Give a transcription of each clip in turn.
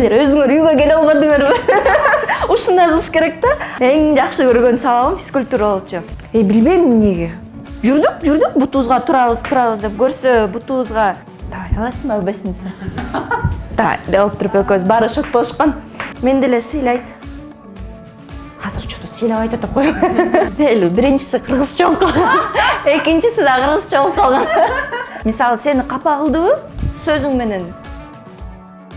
силер өзүңөр үйгө келе албадыңарбы? Ушундай кылыш керек да. Эң жакшы көргөн сабагым физкультура болчу. Билбейм эмнеге. Жүрдүк, бутубузга турабыз деп көрсө, бутубузга давай аласың ба, албайсыңбы? Давай, деп алып туруп экөөбүз баары шок болушкан. Мен деле сыйлайт. Азыр что-то сыйлап айтып коем. Биринчиси кыргызча болуп калган. Экинчиси да кыргызча болуп калган. Мисалы, сени капа кылдыбы? Сөзүң менен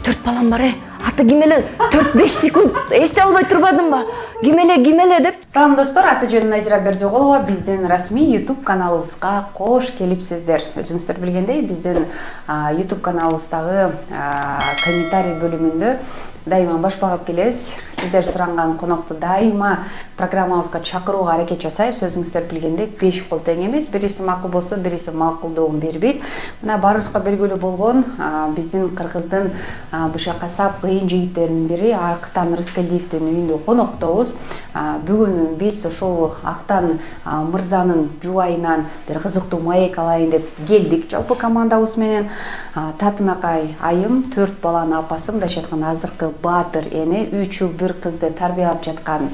4 балам бар, аты ким эле? 4-5 секунд эстей албай турбадымбы? Ким эле деп. Салам достор, аты жөнүм Назира Бердиоголова. Биздин расмий YouTube каналыбызга кош келипсиздер. Өзүңүздөр билгендей, биздин YouTube каналыбыздагы комментарий бөлүмүндө дайыма баш багып келебиз. Сиздер суранган конокту дайыма программабызга чакырууга аракет жасайбыз. Өзүңүздөр билгендей, 5 кол тең эмес. Бириси макул болсо, бириси макулдугун бербейт. Мына барыбызга белгилүү болгон биздин Кыргыздын бышак касап кыйын жигиттеринин бири Актан Рыскелдиевдин үйүндө коноктобуз. Бүгүн биз ошол Актан мырзанын жубайынан бир кызыктуу маек алайын деп келдик. Жалпы командабыз менен Татынакай айым 4 баланын апасы, мындайча айтканда азыркы баатыр эне 3 жыл бир кызды тарбиялап жаткан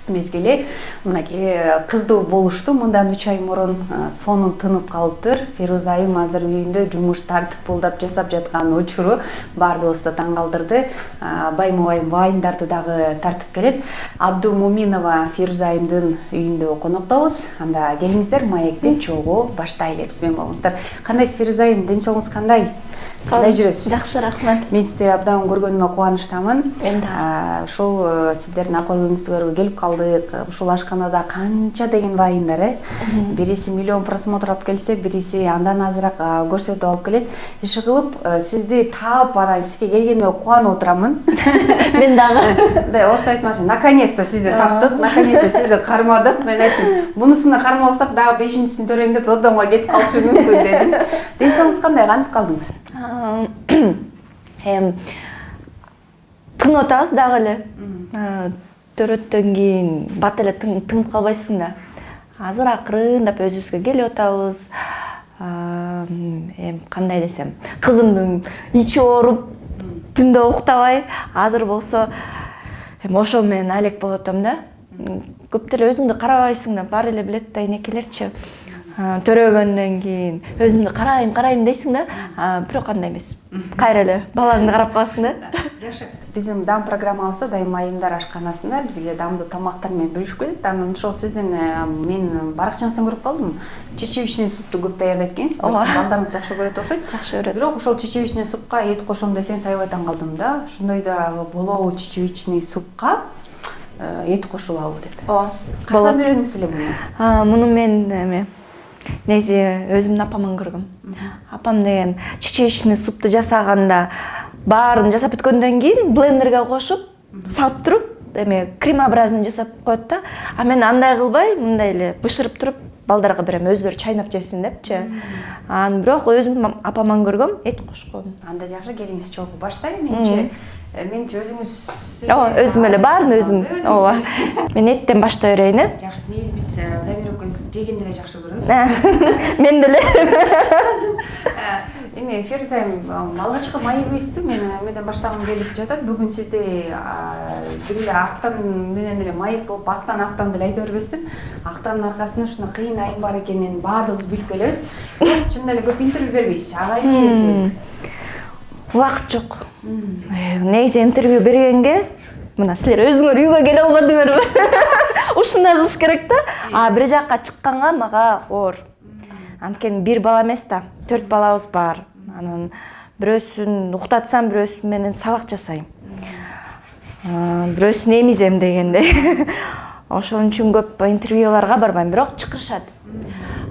мезгили. Мынакей кыздуу болушту. Мындан 3 ай мурун сонун тынып калыптыр. Фируза айым азыр үйүндө жумуш тартып булдап жасап жаткан учуру баардыгыбызды таң калтырды. Байма байым вайындарды дагы тартып келет. Абду Муминова Фируза айымдын үйүндө коноктобуз. Анда келиңиздер, маекти чогуу баштайлы. Мен болуңуздар. Кандайсыз Фируза айым? Ден соолугуңуз кандай? Кандай жүрөсүз? Жакшы, рахмат. Мен сизди абдан көргөнүмө кубанычтамын. Ушул сиздердин акыбарыңызды көрүүгө келип калдык. Ушул ашканада канча деген вайындар, Бириси миллион просмотр алып келсе, бириси андан азыраак көрсөтүп алып келет. Иши кылып, сизди таап, анан сизге келгениме кубанып отурамын. Мен дагы. Да, орусча айтмакчы, наконец-то сизди таптык, наконец-то сизди кармадык. Мен айттым, мунусуну кармабастап дагы 5-син төрөйм деп роддомго кетип калышы мүмкүн дедим. Ден соолугуңуз кандай, кантип калдыңыз? Тынып атабыз дагы эле. Төрөттөн кийин бат эле тынып калбайсың да. Азыр акырындап өзүбүзгө келип атабыз. Кандай десем, кызымдын ичи ооруп, түндө уктабай, азыр болсо ошол менен алек болуп атам да. Көп деле өзүңдү карабайсың да, баары эле билет да, энекелерчи. Төрөгөндөн кийин өзүмдү карайм дейсиң да, бирок андай эмес. Кайра эле балаңды карап каласың да. Жакшы. Биздин дам программабызда дайыма айымдар ашканасында бизге дамдуу тамактар менен бөлүшүп келет. Анан ошол сиздин мен баракчаңыздан көрүп калдым. Чечевичный супту көп даярдайт экенсиз. Балдарыңыз жакшы көрөт окшойт. Жакшы көрөт. Бирок ошол чечевичный супка эт кошом десең аябай таң калдым да. Ошондой да болобу чечевичный супка эт кошулабы деп. Ооба. Кайдан үйрөндүңүз эле муну? Муну мен негизи өзүмдүн апамдан көргөм. Апам деген чечевичный супту жасаганда баарын жасап бүткөндөн кийин блендерге кошуп, салып туруп, кремообразный жасап коет да. Мен андай кылбай, мындай эле бышырып туруп балдарга берем, өздөрү чайнап жесин депчи. Бирок өзүм апамдан көргөм, эт кошкон. Анда жакшы, келиңиз чогуу баштайлы. Менчи өзүңүз өзүм эле баарын өзүм. Ооба. Мен еттен баштай берейин. Жакшы, негизи биз Замир экөөбүз жегенди эле жакшы көрөбүз. Мен деле. Фируза айым, алгачкы маегибизди менден баштагым келип жатат. Бүгүн сизди бир эле Актан менен эле маек кылып, Актан деле айта бербестен, Актандын аркасында ушундай кыйын айым бар экенин баардыгыбыз билип келебиз. Чын эле көп интервью бербейсиз. Ага эмне себеп? Убакыт жок. Негизи интервью бергенге, мына силер өзүңөр үйгө келе албадыңарбы? Ушундай кылыш керек да. Бир жакка чыкканга мага оор. Анткени бир бала эмес да, 4 балабыз бар. Анан бирөөсүн уктатсам, бирөөсү менен сабак жасайм. Бирөөсүн эмизем дегендей. Ошон үчүн көп интервьюларга барбайм, бирок чакырышат.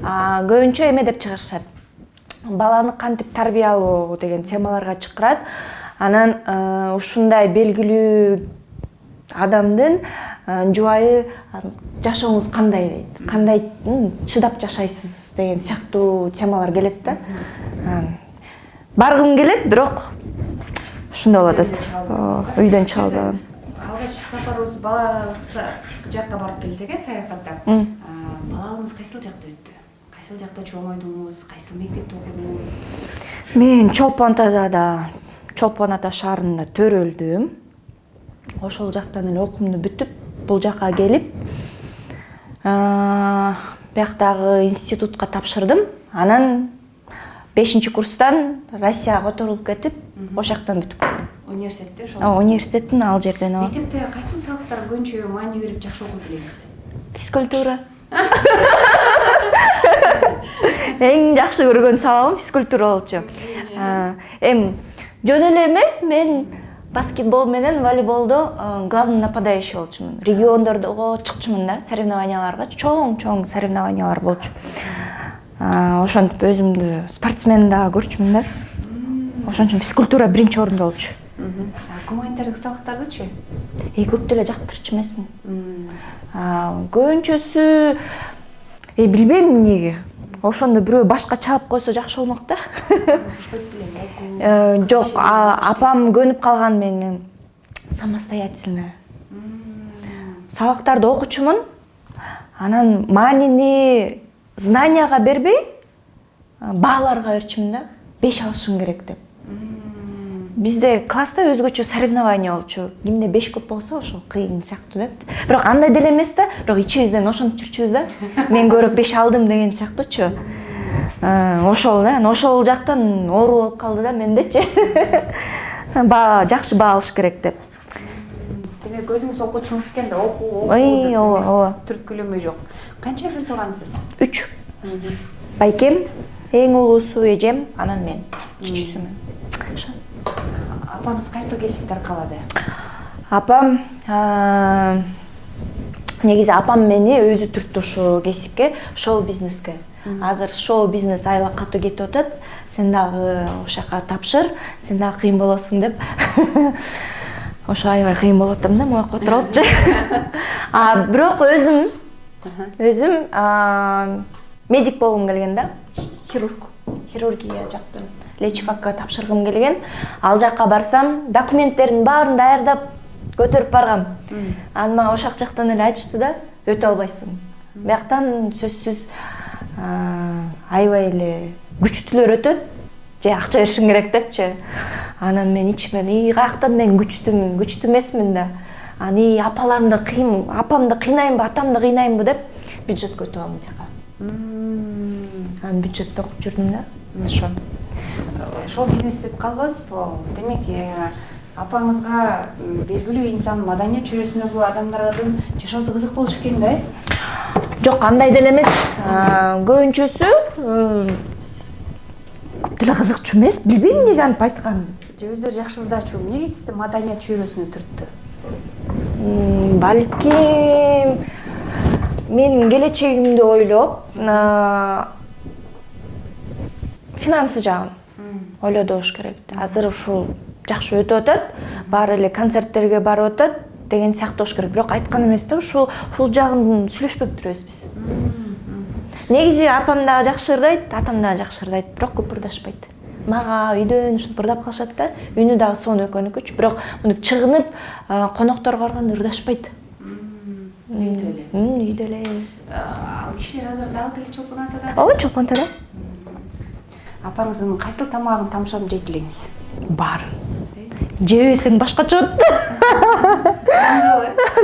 Көбүнчө эме деп чыгарышат. Баланы кантип тарбиялоо деген темаларга чакырат. Анан ушундай белгилүү адамдын жубайы жашооңуз кандай дейт, кандай чыдап жашайсыз деген сыяктуу темалар келет да. Баргым келет, бирок ушундай болуп атат. Үйдөн чыга албаган. Алгач сапарыбыз бала жакка барып келсек, саякатта. Балалыгыңыз кайсыл жакта өттү? Кайсыл жакта чоңойдуңуз? Кайсыл мектепте окудуңуз? Мен Чолпон Тазада Чолпон Ата шаарында төрөлдүм. Ошол жактан эле окуумду бүтүп, бул жака келип, бияктагы институтка тапшырдым. Анан 5-курстан Россияга которулуп кетип, ошол жактан бүтүп калдым. Университетте ошол. Университеттин ал жерден. Мектепте кайсы сабактар көбүнчө маани берип жакшы окуйт элеңиз? Физкультура. Эң жакшы көргөн сабагым физкультура болчу. Эми жөн эле эмес, мен баскетбол менен волейболдо главный нападающий болчумун. Региондордого чыкчумун да, соревнованияларга, чоң соревнованиялар болчу. Ошентип өзүмдү спортсмен да көрчүмүн да. Ошон үчүн физкультура биринчи орунда болчу. Гуманитардык сабактардычы? Көп деле жактырчу эмесмин. Көбүнчөсү билбейм эмнеге. Ошондо бирөө башка чаап койсо жакшы болмок да. Жок, апам көнүп калган мени самостоятельно. Сабактарды окучумун. Анан маанини знанияга бербей, бааларга берчүмүн да. 5 алышың керек деп. Бизде класста өзгөчө соревнование болчу. Кимде 5 көп болсо ошол кыйын сыяктуу деп. Бирок андай деле эмес да, бирок ичибизден ошентип жүрчүбүз да. Мен көбүрөөк 5 алдым деген сыяктуучу. Ошол да, ошол жактан оору болуп калды да мендечи. Жакшы баа алыш керек деп. Демек өзүңүз окуучумуз экенде, окуу. Ооба. Түрткүлөнбөй жок. Канча бир туугансыз? 3. Байкем, эң улуусу эжем, анан мен, кичүүсүмүн. Апаңыз кайсыл кесипти аркалады? Апам негизи апам мени өзү түрттү ушул кесипке, шоу-бизнеске. Азыр шоу-бизнес аябай катуу кетип атат. Сен дагы ошол жака тапшыр, сен дагы кыйын болосуң деп. Ошо аябай кыйын болуп атам да, моюкка отуруп алыпчы. Бирок өзүм медик болгум келген да. Хирургия жактан лечфакка тапшыргым келген. Ал жакка барсам, документтердин баарын даярдап көтөрүп баргам. Аны ошол жактан эле айтышты да, өтө албайсың. Бияктан сөзсүз аябай эле күчтүүлөр өтөт, же акча беришиң керек депчи. Анан мен ичимен, каяктан мен күчтүү эмесмин да. Аны апамды кыйнайынбы, атамды кыйнайынбы деп бюджетке өтүп алдым жака. Бюджетте окуп жүрдүм да. Ошо. Шоу-бизнес деп калбайсызбы? Демек, апаңызга белгилүү инсан, маданият чөйрөсүндөгү адамдардын жашоосу кызык болчу экен да? Жок, андай деле эмес. Көбүнчөсү көп деле кызыкчу эмес. Билбейм эмнеге антип айтканын. Же өздөрү жакшы ырдачу, эмнеге сизди маданият чөйрөсүнө түрттү? Балким менин келечегимди ойлоп, финансы жагын ойлоду болуш керек. Азыр ушул жакшы өтүп атат, баары эле концерттерге барып атат деген сыяктуу болуш керек. Бирок айткан эмес да, ушул жагын сүйлөшпөп турбуз биз. Негизи апам дагы жакшы ырдайт, атам дагы жакшы ырдайт, бирок көп ырдашпайт. Мага үйдөн ушинтип ырдап калышат да, үнү дагы сонун экөнүкүчү, бирок мынтип чыгынып конокторго барганда ырдашпайт. Үйдө эле. Ал кишилер азыр дагы деле Чолпон Атада? Ооба, Чолпон Атада. Апаңыздын кайсыл тамагын тамшанып жейт элеңиз? Баарын. Жебесең башкача болот.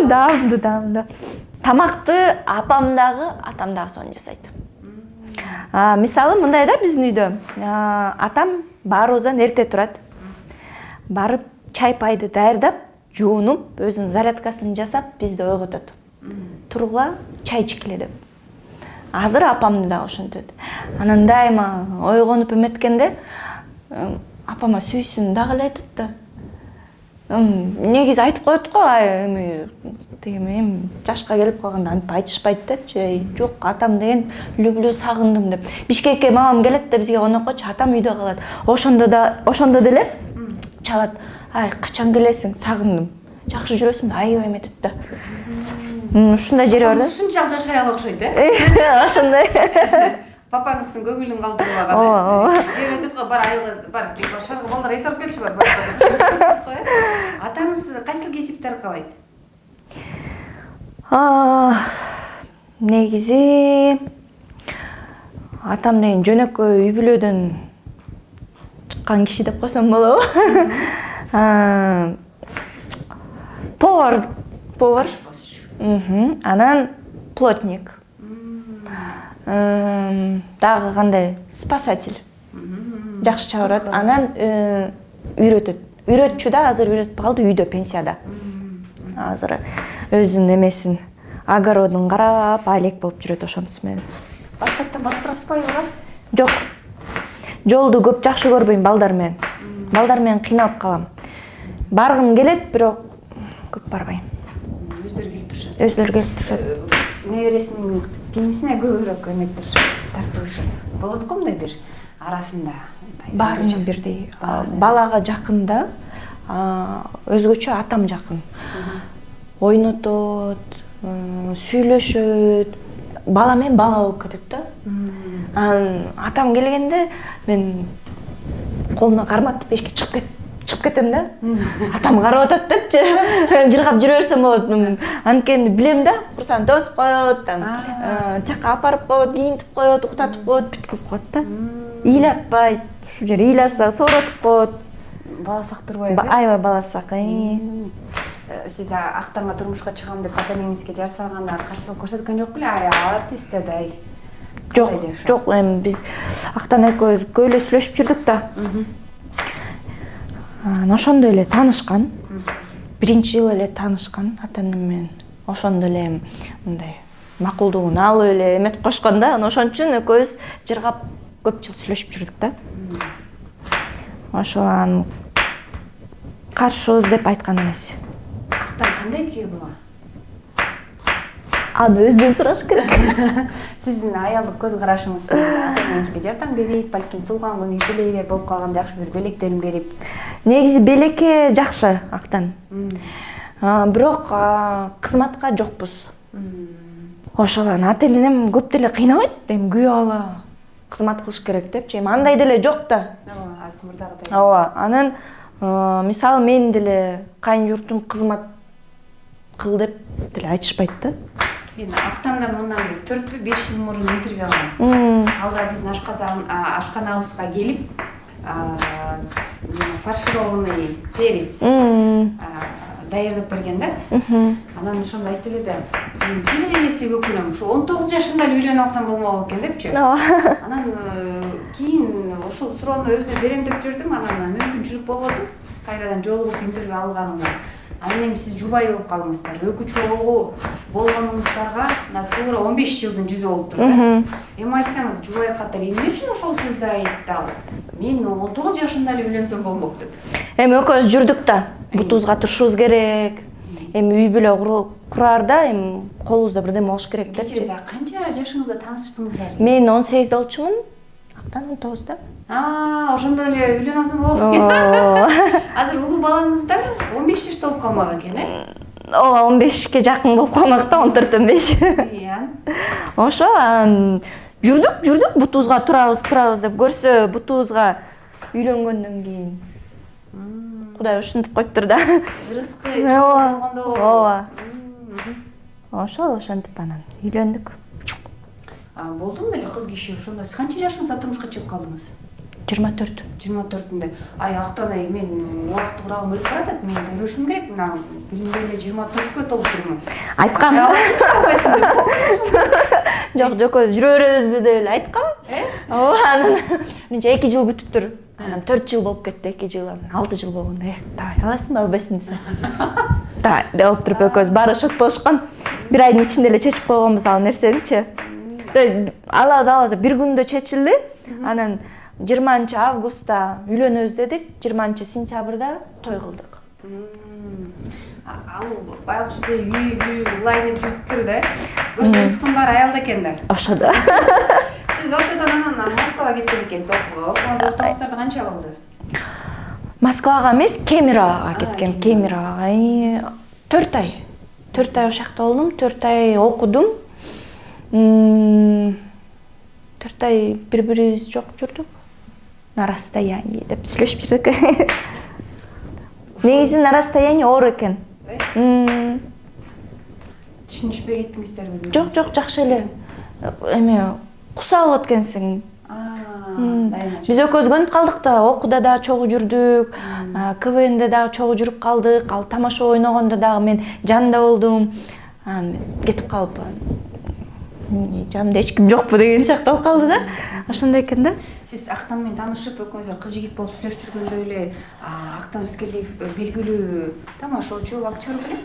Даамдуу. Тамакты апам дагы, атам дагы сонун жасайт. Мисалы мындай да, биздин үйдө атам баарыбыздан эрте турат. Барып чай пайды даярдап, жуунуп, өзүнүн зарядкасын жасап, бизди ойготот. Тургула, чай ичкиле деп. Азыр апамды дагы ошентет. Анан дайыма ойгонуп эметкенде апама сүйсүн дагы эле айтат да. Негизи айтып коет го, эми жашка келип калганда антип айтышпайт депчи. Жок, атам деген люблю, сагындым деп. Бишкекке мамам келет да бизге коноккочу, атам үйдө калат. Ошондо деле чалат. Ай, качан келесиң? Сагындым. Жакшы жүрөсүң? Аябай эметет да. Ушундай жери бар да. Ушунчалык жакшы аял окшойт, Ошондой. Папаңыздын көңүлүн калтырбаган. Өтөт го, бар шаргы балдар эсарып келчү бар. Атаңыз кайсыл кесипти аркалайт? Негизи атам деген жөнөкөй үй бүлөдөн чыккан киши деп койсом болобу? Повар. Анан плотник. Дагы кандай? Спасатель. Жакшы чабырат. Анан үйрөтөт. Үйрөтчү да азыр үйрөтүп калды, үйдө пенсияда. Азыр өзүнүн эмесин, огородун карап, алек болуп жүрөт ошонусу менен. Баттаттан барып тураспайбы? Жок. Жолду көп жакшы көрбөйм балдар менен. Балдар менен кыйналып калам. Баргым келет, бирок көп барбайм. Өздөрү келип турушат. Өздөрү келип турушат. Небересинин кимисине көбүрөөк эметип турушат, тартылышат. Болот го мындай бир арасында. Баарына бирдей. Балага жакын да, өзгөчө атам жакын. Ойнотот, сүйлөшөт. Бала менен бала болуп кетет да. Атам келгенде мен колуна карматып эшикке чыгып кетем да. Атам карап атат депчи. Жыргап жүрө берсем болот. Анткени билем да, курсаны тосуп коет, жакка апарып коет, кийинтип коет, уктатып коет, бүт кылып коет да. Ыйлатпайт. Ушул жер ыйласа сооротуп коет. Бала сактырбайбы? Аябай бала сак. Сиз Актанга турмушка чыгам деп ата-энеңизге жар салганда каршылык көрсөткөн жок беле? Артист деди. Жок, эми биз Актан экөөбүз көп эле сүйлөшүп жүрдүк да. Ошондо эле таанышкан. Биринчи жылы эле таанышкан ата-энем менен. Ошондо эле мындай макулдугун алып эле эметип кошкон да. Ошон үчүн экөөбүз жыргап көп жыл сүйлөшүп жүрдүк да. Ошол каршыбыз деп айткан эмес. Актан кандай күйөө болгон? Аны өзүнөн сураш керек. Сиздин аялдык көз карашыңыз менен ата-энеңизге жардам берип, балким туулган күн юбилейлер болуп калган жакшы бир белектерин берип. Негизи белекке жакшы Актан. Бирок кызматка жокпуз. Ошол ата-энем көп деле кыйнабайт. Эми күйөө ала кызмат кылыш керек депчи. Эми андай деле жок да. Азыр мурдагыдай. Ооба. Анан мисалы мен деле кайын журтум кызмат кыл деп деле айтышпайт да. Мен Актандан мындан 4-5 жыл мурун интервью алдым. Алга биздин ашканабызга келип, фаршированный перец даярдап берген да. Анан ошондо айтып эле да, мен бир нерсеге өкүнөм. Ушу 19 жашында эле үйлөнүп алсам болмок экен депчи. Анан кийин ошол суроону өзүнө берем деп жүрдүм, анан мүмкүнчүлүк болбоду. Кайрадан жолугуп интервью алганымда. Анан эми сиз жубай болуп калдыңыздар. Экөө чогуу болгонуңуздарга туура 15 жылдын жүзү болуптур да. Эми айтсаңыз, жубай катар эмне үчүн ошол сөздү айтты ал? Мен 19 жашымда эле үйлөнсөм болмок деп. Эми экөөбүз жүрдүк да. Бутубузга турушубуз керек. Эми үй бүлө кураарда эми колубузда бирдеме болуш керек депчи. Кечириз, канча жашыңызда тааныштыңыздар? Мен 18 болчумун. Актан 19да. Ошондо эле үйлөнүп алсам болот экен. Азыр улуу балаңыздар 15 жашта болуп калмак экен, Ооба, 15ке жакын болуп калмак да, 14-15. Иә. Ошо жүрдүк, бутубузга турабыз деп көрсө, бутубузга үйлөнгөндөн кийин Кудай ушинтип коюптур да. Рызкы болгондо. Ооба. Ошентип анан үйлөндүк. Болдум деле кыз киши ошондо. Сиз канча жашыңызда турмушка чыгып калдыңыз? 24. 24-ндө. Актан мен убакыт урагым өтүп баратат. Мен өрүшүм керек. Мына биринде эле 24кө толуп турмун. Айткам. Жок, жүрө беребизби деп эле айткам. Ооба, анан менче 2 жыл бүтүптүр. Анан 4 жыл болуп кетти, 2 жыл, 6 жыл болгондо. Давай, аласыңбы, албайсыңбы десем. Давай, деп алып туруп экөөбүз баары шок болушкан. Бир айдын ичинде эле чечип койгонбуз ал нерсеничи. Алабыз, бир күндө чечилди. Анан 20-августта үйлөнөбүз дедик, 20-сентябрда той кылдык. Ал баягы үй лайнеп жүрүптүр да. Көрсөңүз кымбар аялда экен да. Ошо да. Сиз ортодон анан Москвага кеткен экенсиз окууга. Окууңуз ортоңуздарда канча калды? Москвага эмес, Кемеровага кеткем. Кемеровага 4 ай. 4 ай ошол жакта болдум, 4 ай окудум. 4 ай бири-бирибиз жок жүрдүк. На расстоянии деп сүйлөшүп жүрдүк. Негизи на расстоянии оор экен. Түшүнүшпөй кеттиңиздерби? Жок, жакшы эле. Эме куса болот экенсиң. Биз экөөбүз көнүп калдык да, окууда дагы чогуу жүрдүк, КВНде дагы чогуу жүрүп калдык, ал тамаша ойногондо дагы мен жанында болдум. Анан мен кетип калып, жанымда эч ким жокпу деген сыяктуу болуп калды да. Ошондой экен да. Сиз Актан менен таанышып, экөөңүздөр кыз жигит болуп сүйлөшүп жүргөндө эле Актан Рыскелдиев белгилүү тамашачу, актер белең?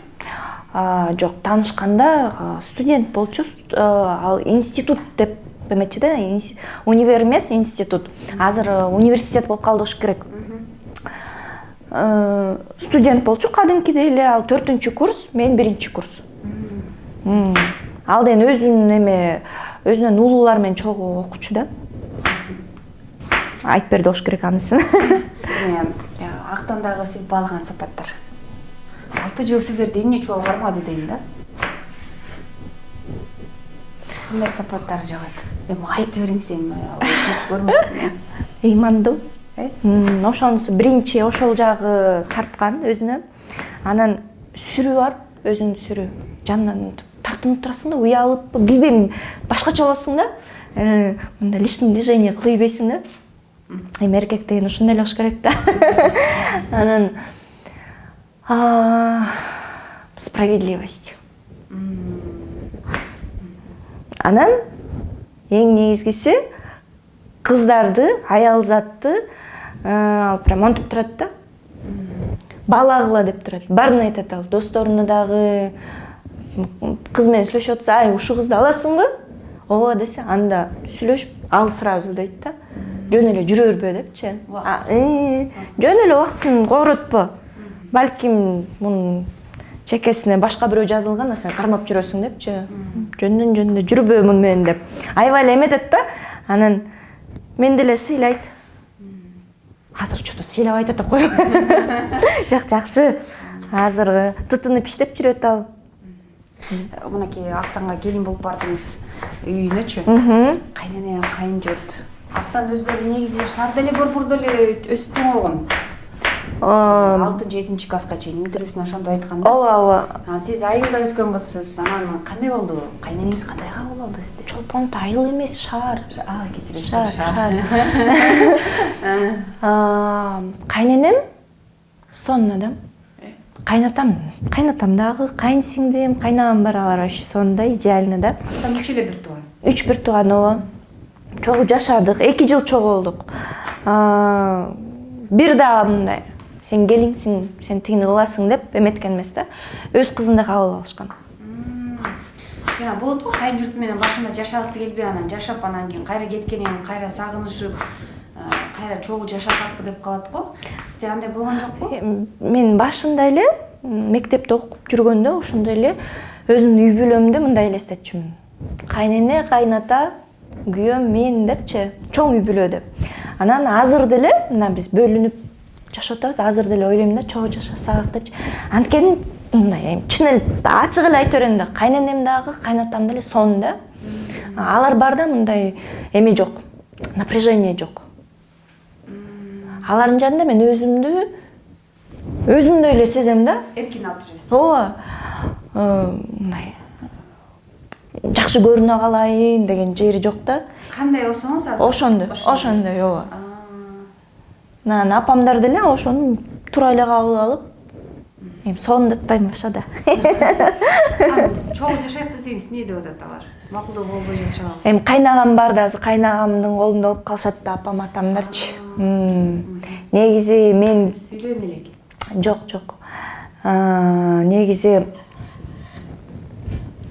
Жок, таанышканда студент болчу, ал институт деп эметчи да, универ эмес, институт. Азыр университет болуп калды болуш керек. Студент болчу кадимкидей эле, ал 4-курс, мен 1-курс. Ал деген өзүнүн улуулар менен чогуу окучу да. Айтып берди болуш керек анысын. Актандагы сиз баалаган сапаттар. 6 жыл сиздерди эмне чогуу кармады дейм да. Кандай сапаттар жагат? Айтып бериңиз көрмөдүм. Ыймандуу. Ошонусу биринчи ошол жагы тарткан өзүнө. Анан сүрүү бар, өзүнүн сүрүү. Жанынан тартынып турасың да, уялып, билбейм, башкача болосуң да. Мындай лишний движение кылый бересиң да. Эркек деген ушундай эле болуш керек да. Анан справедливость. Анан эң негизгиси кыздарды, аял затты ал прям монтип турат да. Балагыла деп турат. Баарын айтат ал. Досторуна дагы кыз менен сүйлөшүп атса, ай, ушу кызды аласыңбы? Ооба десе, анда сүйлөшүп, ал сразу дейт да. Жөн эле жүрө бербө депчи. Жөн эле убактысын коротпо. Балким мунун чекесине башка бирөө жазылган, сен кармап жүрөсүң депчи. Жөндөн жүрбө муну менен деп. Аябай эле эметет да. Анан мен деле сыйлайт. Азыр что-то сыйлап айтат деп коем. Жакшы. Азыр тытынып иштеп жүрөт ал. Мынакей Актанга келин болуп бардыңыз үйүнөчү. Кайнене, кайын журт. Актан өздөрү негизи шаарда эле борбордо эле өсүп чоңойгон. 6-7 класска чейин интервьюсуна ошондо айткан да. Ооба. Сиз айылда өскөн кызсыз. Анан кандай болду? Кайненеңиз кандай кабыл алды сизди? Чолпон айыл эмес, шаар. Кечирим. Шаар. Кайненем сонун адам. Кайнатам дагы, кайын сиңдим, кайнагам бар, алар вообще сондай идеально да. Там 3 эле бир тууган. 3 бир тууган, ооба. Чогуу жашадык, 2 жыл чогуу болдук. Бир дагы мындай, сен келиңсиң, сен тигини кыласың деп эметкен эмес да. Өз кызындай кабыл алышкан. Жана болот го, кайын журт менен башында жашагысы келбей, анан жашап, анан кийин кайра кеткенин, кайра сагынышып, кайра чогуу жашасакпы деп калат го. Сизде андай болгон жокпу? Мен башында эле мектепте окуп жүргөндө ошондой эле өзүмдүн үй бүлөмдү мындай элестетчүмүн. Кайнене, кайната, күйөөм, мен депчи, чоң үй бүлө деп. Анан азыр деле мына биз бөлүнүп жашап атабыз, азыр деле ойлойм да, чогуу жашасак депчи. Анткени мындай чын эле ачык эле айта берем да, кайненем дагы, кайнатам деле сонун да. Алар бар да, мындай эме жок, напряжение жок. Алардын жанында мен өзүмдү эле сезем да. Эркин алып жүрөсүз. Ооба. Мындай жакшы көрүнө калайын деген жери жок да. Кандай болсоңуз азыр? Ошондой, ооба. Нан апамдар деле ошону туура эле кабыл алып, эми сонун ошо да. Чогуу жашайт десеңиз эмне деп атат алар? Макулдуу болбой жашабы? Эми кайнагам бар да, азыр кайнагамдын колунда болуп калышат да апам, атамдарчы. Негизи мен сүйлөгөн элек. Жок. Негизи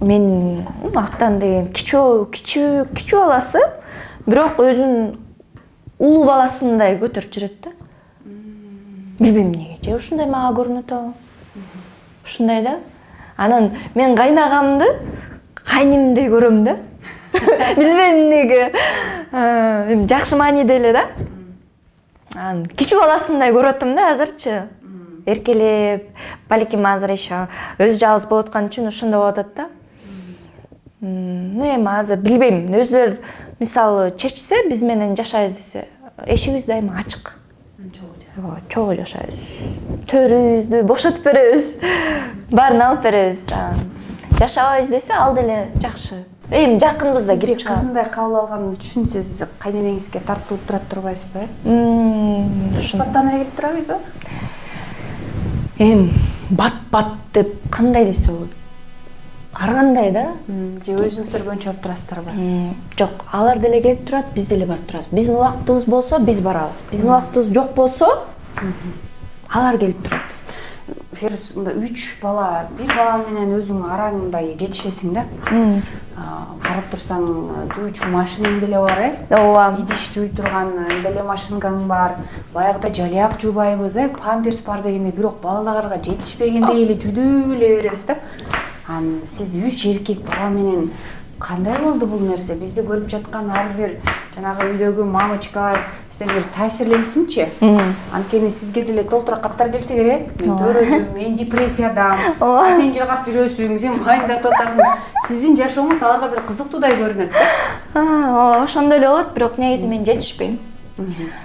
мен Актан деген кичүү баласы, бирок өзүнүн улуу баласындай көтөрүп жүрөт да. Билбейм эмнеге, же ушундай мага көрүнөт абы. Ушундай да. Анан мен кайнагамды кайнымдей көрөм да. Билбейм эмнеге. Эми жакшы мааниде эле да. Анан кичүү баласындай көрүп атам да азырчы. Эркелеп, балким азыр еще өзү жалгыз болуп аткан үчүн ушундай болуп атат да. Эми азыр билбейм, өзүлөр мисалы чечсе, биз менен жашайбыз десе, эшигибиз дайыма ачык. Чогуу жашайбыз. Төрүбүздү бошотуп беребиз. Баарын алып беребиз. Жашабайбыз десе, ал деле жакшы. эми жакынбыз да кирип чыгабыз. кызындай кабыл алган үчүн сиз кайненеңизге тартылып турат турбайсызбы? Баттан эле келип турабызбы? Эми бат деп кандай десе болот? Ар кандай да? Же өзүңүздөр боюнча барып турасыздарбы? Жок, алар деле келип турат, биз деле барып турабыз. Биздин убактыбыз болсо биз барабыз. Биздин убактыбыз жок болсо алар келип турат. Ферус, мында 3 бала, бир бала менен өзүң араңдай жетишесиң да. Карап турсаң, жуучу машинаң деле бар, Ооба. Идиш жууй турган деле машинкаң бар. Баягыда жаляк жуубайбыз, памперс бар дегенде, бирок балдарга жетишпегендей эле жүдөп эле беребиз да. Сиз 3 эркек бала менен кандай болду бул нерсе? Бизди көрүп жаткан ар бир жанагы үйдөгү мамочкалар сизден бир таасирленсинчи. Анткени сизге деле толтура каттар келсе керек. Мен төрөдүм, мен депрессиядам. Сен жыргап жүрөсүң, сен майындатып атасың. Сиздин жашооңуз аларга бир кызыктуудай көрүнөт да. Ошондой эле болот, бирок негизи мен жетишпейм.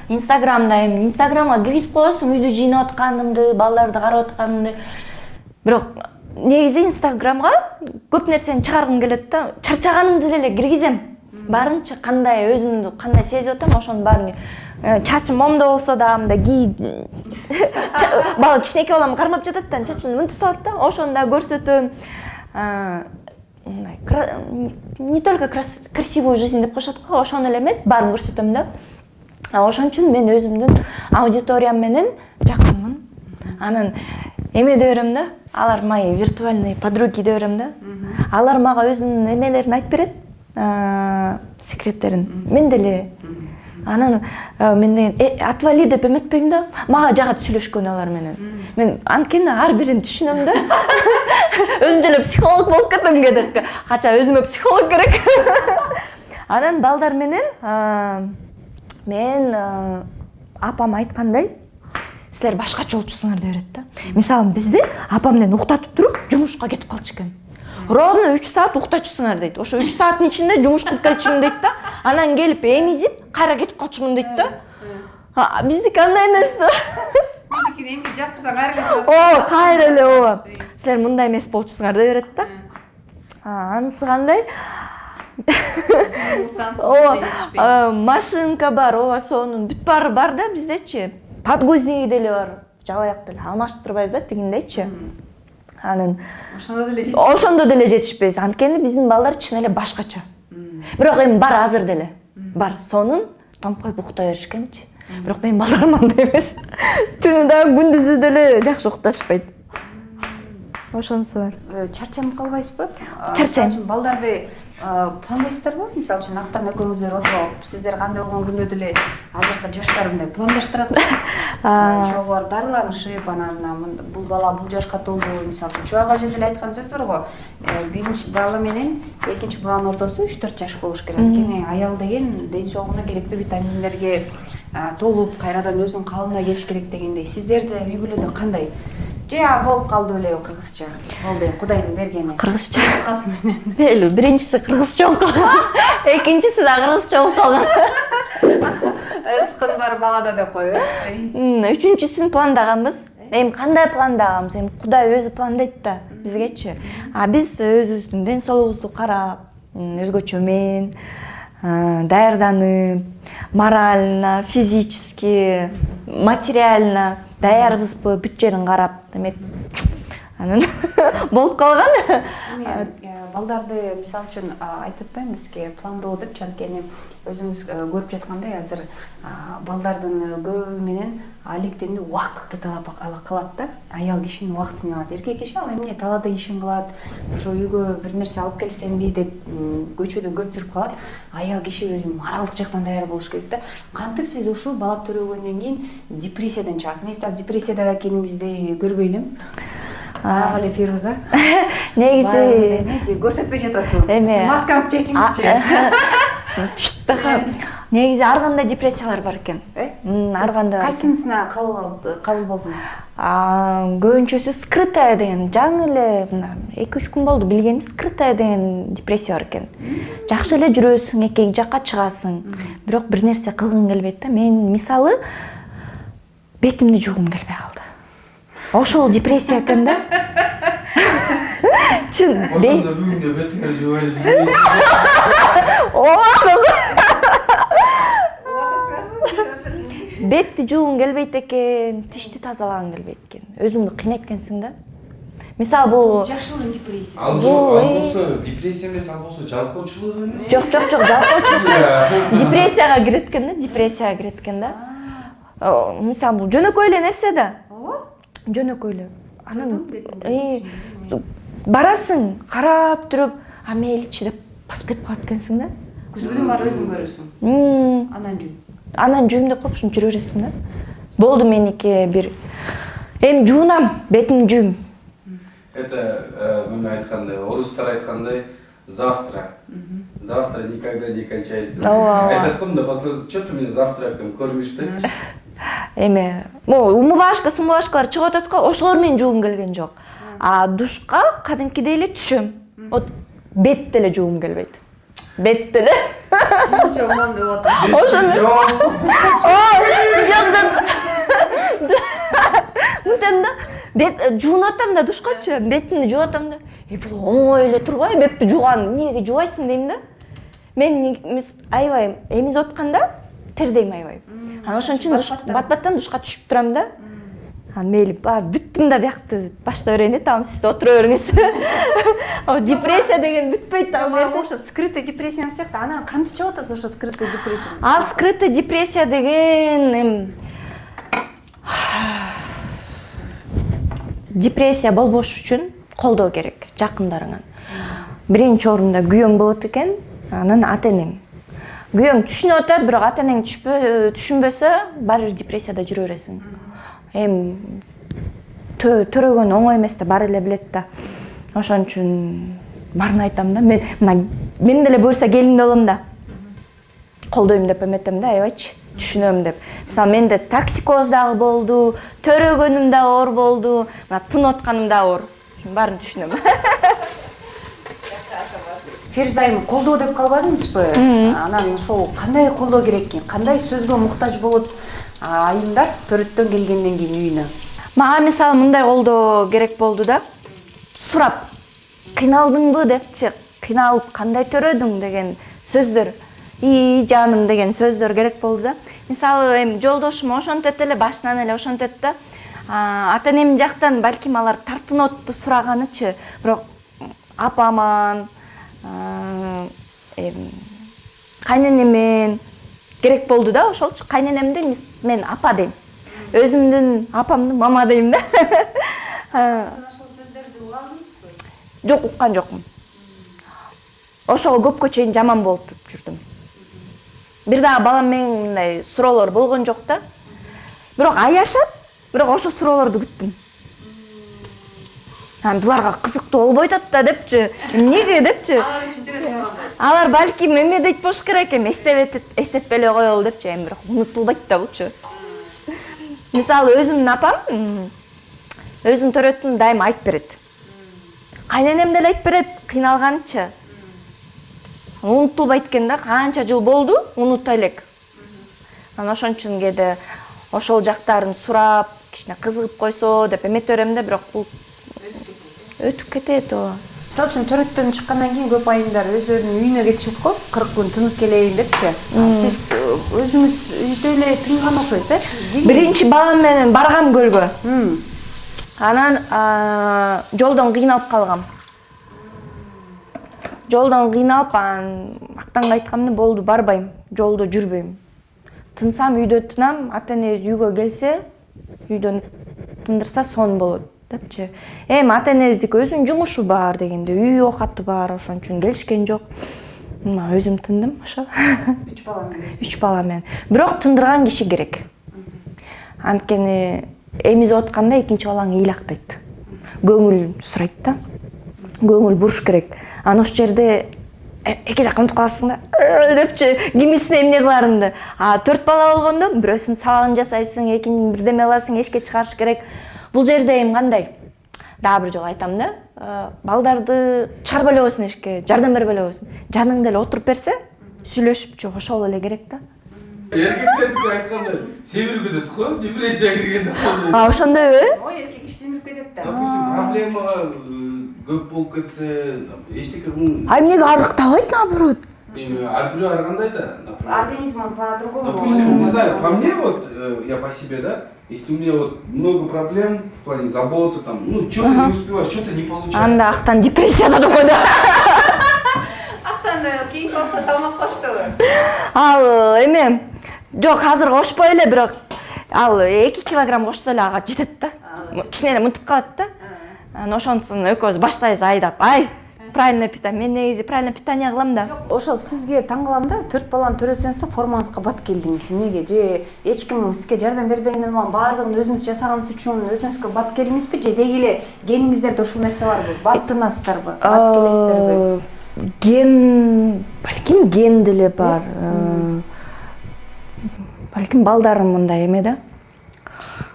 Инстаграмдайм. Инстаграмга киргизип коесуң, үйдү жыйнап атканымды, балдарды карап атканымды. Бирок негизи Инстаграмга көп нерсени чыгаргым келет да. Чарчаганымды деле киргизем. Барынча кандай өзүмдү кандай сезип атам, ошонун баарын чачым момдо болсо да, мындай бала кичинекей балам кармап жатат да, чачымды мынтип салат да, ошону да көрсөтөм. Не только красивую жизнь деп коюшат го, ошону эле эмес, баарын көрсөтөм да. Ошон үчүн мен өзүмдүн аудиториям менен жакынмын. Анан эме деп берем да, алар мои виртуальные подруги деп берем да. Алар мага өзүнүн эмелерин айтып берет, секреттерин. Мен деле анан мен деген отвали деп эметпейм да. Мага жагат сүйлөшкөн алар менен. Мен анткени ар бирин түшүнөм да. Өзүм деле психолог болуп кетем кээде. Кача өзүмө психолог керек. Анан балдар менен мен апам айткандай, силер башкача болчусуңар деп берет да. Мисалы бизди апам менен уктатып туруп жумушка кетип калчу экен. Ровно 3 саат уктачусуңар дейт. Ошо 3 сааттын ичинде жумуш кылып келчүмүн дейт да. Анан келип эмизип, кайра кетип калчумун дейт да. Биздики андай эмес да. Биздики эми жапсаң кайра эле турат. Кайра эле ооба. Силер мындай эмес болчусуңар деп берет да. Анысы кандай? Машинка бар, ооба, сонун бүт баары бар да биздечи. Подгузники деле бар. Жалаяк деле алмаштырбайбыз да тигиндейчи. Анан ошондо деле жетишпейбиз. Анткени биздин балдар чын эле башкача. Бирок эми бар азыр деле. Бар, сонун том коюп уктай беришкенчи. Бирок менин балдарым андай эмес. Түнү да күндүзү деле жакшы укташпайт. Ошонусу бар. Чарчанып калбайсызбы? Чарчайм. Балдарды пландайсыздарбы? Мисалы үчүн Актан экөөңүздөр отуруп, сиздер кандай болгон күндө деле азыркы жаштар мындай пландаштырат. Чогуу дарыланышып, анан бул бала бул жашка толду. Мисалы үчүн Чубак ажы деле айткан сөз бар го. Биринчи бала менен экинчи баланын ортосу 3-4 жаш болуш керек. Анткени аял деген ден соолугуна керектүү витаминдерге толуп, кайрадан өзүнүн калыбына келиш керек дегендей. Сиздерде үй бүлөдө кандай? Же болуп калды эле кыргызча. Болду, Кудайдын бергени. Кыргызча. Кыскасы менен. Белүү, биринчиси кыргызча болуп калган. Экинчиси да кыргызча болуп калган. Рызкын бар балада деп кой. Үчүнчүсүн пландаганбыз. Эми кандай пландаганбыз? Эми Кудай өзү пландайт да бизгечи. Биз өзүбүздүн ден соолугубузду карап, өзгөчө мен даярданып, морально, физически, материально даярбызбы, бүт жерин карап, демек анан болуп калган. Балдарды мисалы үчүн айтып атпаймынбы бизге пландоо деп, анткени өзүңүз көрүп жаткандай азыр балдардын көбү менен алектенүү убакытты талап кылат да. Аял кишинин убактысын алат. Эркек киши ал эмне талаада ишин кылат, ошо үйгө бир нерсе алып келсемби деп көчөдө көп жүрүп калат. Аял киши өзү моралдык жактан даяр болуш керек да. Кантип сиз ушул бала төрөгөндөн кийин депрессиядан чыгасыз? Мен сиз депрессияда экениңизди көрбөйлүм. Эле Фируза. Негизи көрсөтпөй жатасыз. Маскаңызды чечиңизчи. Негизи ар кандай депрессиялар бар экен. Ар кандай. Кайсынысына кабыл болдуңуз? Көбүнчөсү скрытая деген, жаңы эле 2-3 күн болду билгеним, скрытая деген депрессия бар экен. Жакшы эле жүрөсүң, эки жакка чыгасың, бирок бир нерсе кылгың келбейт да. Мен мисалы бетимди жуугум келбей калды. Ошол депрессия экен да. чын Ошондо бүгүн бетиңер жубайлы. бетти жугуң келбейт экен, тишти тазалагың келбейт экен. Өзүңдү кыйнайт экенсиң да. Мисалы бул жашыл депрессия. Ал болсо депрессия эмес, ал болсо жалкоочулук эмес. жок, жалкоочулук эмес. Депрессияга кирет экен да, депрессияга кирет экен да. Мисалы бул жөнөкөй эле нерсе да. Ооба. Жөнөкөй эле. Анан барасың, карап туруп, а мейличи деп басып кетип калат экенсиң да. Көзгөдөн бар өзүң көрөсүң. Анан жум. Анан жуйм деп коюп жүрө бересиң да. Болду меники бир. Эми жуунам, бетимди жуйм. Это мына айткандай, орустар айткандай, завтра. Завтра никогда не кончается. Айтат го мында пословица, что ты меня завтраком кормишь да? Эми, умывашка, сумывашкалар чыгып атат го, ошолор менен жуугум келген жок. А душка кадимкидей эле түшөм. Вот бет деле жуугум келбейт. Бет деле. Жаман деп атам. Ошондо. Мынтен да бет жуунуп атам да душкачы, бетимди жууп атам да. Бул оңой эле турбайбы бетти жууган? Эмнеге жуубайсың дейм да. Мен аябай эмизип атканда тердейм аябай. Анан ошон үчүн бат-баттан душка түшүп турам да. Мейли, бүттүм да биякты баштай берейин да, тамам сиз отура бериңиз. Депрессия деген бүтпөйт ал нерсе. Ошо скрытый депрессияны сыяктуу. Анан кантип чыгып атасыз ошо скрытый депрессия? Ал скрытый депрессия деген депрессия болбош үчүн колдоо керек жакындарыңан. Биринчи орунда күйөөң болот экен, анан ата-энең. Күйөөң түшүнүп атат, бирок ата-энең түшүнбөсө, баары бир депрессияда жүрө бересиң. Эми төрөгөн оңой эмес да, баары эле билет да. Ошон үчүн баарын айтам да. Мен деле буюрса келин болом да. Колдойм деп эметем да, аябайчы. Түшүнөм деп. Мисалы менде токсикоз дагы болду, төрөгөнүм да оор болду, тынып атканым да оор. Баарын түшүнөм. Ферuz айым, колдоо деп калбадыңызбы? Анан ошол кандай колдоо керек экен? Кандай сөзгө муктаж болот айымдар төрөттөн келгенден кийин үйүнө? Мага мисалы мындай колдоо керек болду да. Сурап, кыйналдыңбы депчи, кыйналып кандай төрөдүң деген сөздөр, жаным деген сөздөр керек болду да. Мисалы эми жолдошум ошентет эле, башынан эле ошентет да. Ата-энем жактан балким алар тартынотты сураганычы, бирок апаман, кайненемен керек болду да, ошолчу кайненемди мен апа дейм. Өзүмдүн апамды мама дейм да. Ошол сөздөрдү угандыңызбы? Жок, уккан жокмун. Ошого көпкө чейин жаман болуп жүрдүм. Бир дагы балам менен мындай суроолор болгон жок да. Бирок аяшат, бирок ошо суроолорду күттүм. Буларга кызыктуу болбойт атат да депчи. Эмнеге депчи? Алар үчүн жүрөсүң. Алар балким эме дейт болуш керек эми, эстетпей коелу депчи, эми бирок унутулбайт да булчу. Мисалы өзүмдүн апам өзүн төрөттүн дайым айтып берет. Кайненем деле айтып берет, кыйналганчы. Унутулбайт экен да, канча жыл болду, унута элек. Анан ошон үчүн кээде ошол жактарын сурап, кичине кызыгып койсо деп эметип берем да, бирок бул өтүп кетет о. Мисалы үчүн төрөттөн чыккандан кийин көп айымдар өздөрүнүн үйүнө кетишет го, 40 күн тынып келейин депчи. Сиз өзүңүз үйдө эле тынган окшойсуз, э? Биринчи балам менен баргам көлгө. Анан жолдон кыйналып калгам. Жолдон кыйналып, актанга айткамды, болду барбайм, жолдо жүрбөйм. Тынсам үйдө тынам, ата-энебиз үйгө келсе, үйдөн тындырса сон болот депчи. Эми ата-энебиздики өзүнүн жумушу бар дегенде, үй оокаты бар, ошон үчүн келишкен жок. Өзүм тындым ошо. 3 бала менен. 3 бала менен. Бирок тындырган киши керек. Анткени эмизип атканда экинчи балаң ыйлактайт. Көңүл сурайт да. Көңүл буруш керек. Аны ошол жерде эки жакка унутуп каласың да, депчи, кимисине эмне кыларыңды. 4 бала болгондо бирөөсүнүн сабагын жасайсың, экинчи бирдеме кыласың, эшикке чыгарыш керек. Бул жерде эми кандай? Дагы бир жолу айтам да. Балдарды чыгарып эле койсун эшикке, жардам берип эле койсун. Жаныңда эле отуруп берсе, сүйлөшүпчү ошол эле керек да. Эркектердики айтканда семирип кетет го, депрессияга киргенде ошондой. Ошондойбу? Ой, эркек иш семирип кетет да. Допустим, проблемага көп болуп кетсе эчтеке А эмнеге арыктабайт наоборот? эми ар бирөө ар кандай да, например. Организм он по-другому. Допустим, не знаю, по мне вот, я по себе, да, если у меня вот много проблем в плане заботы, там, ну, что-то не успеваешь, что-то не получается. Анда актан депрессияда да койду. Ақтан кейінгі уақытта салмақ қошты. Ал эме жок, азыр кошпой эле, бирок ал 2 килограмм кошсо эле ага жетет да. Кичине эле мынтип калат да. Анан ошонусун экөөбүз баштайбыз айдап. Ай, правильное питание. Мен негизи правильное питание кылам да. Ошо сизге таң калам да, 4 баланы төрөсөңүз да формаңызга бат келдиңиз. Эмнеге? Же эч ким сизге жардам бербегенден улам баардыгын өзүңүз жасаганыңыз үчүн өзүңүзгө бат келдиңизби? Же деги эле гениңиздерде ушул нерсе барбы? Баттынасыздарбы? Бат келесиздерби? Ген, балким ген деле бар. Балким балдарым мындай эме да.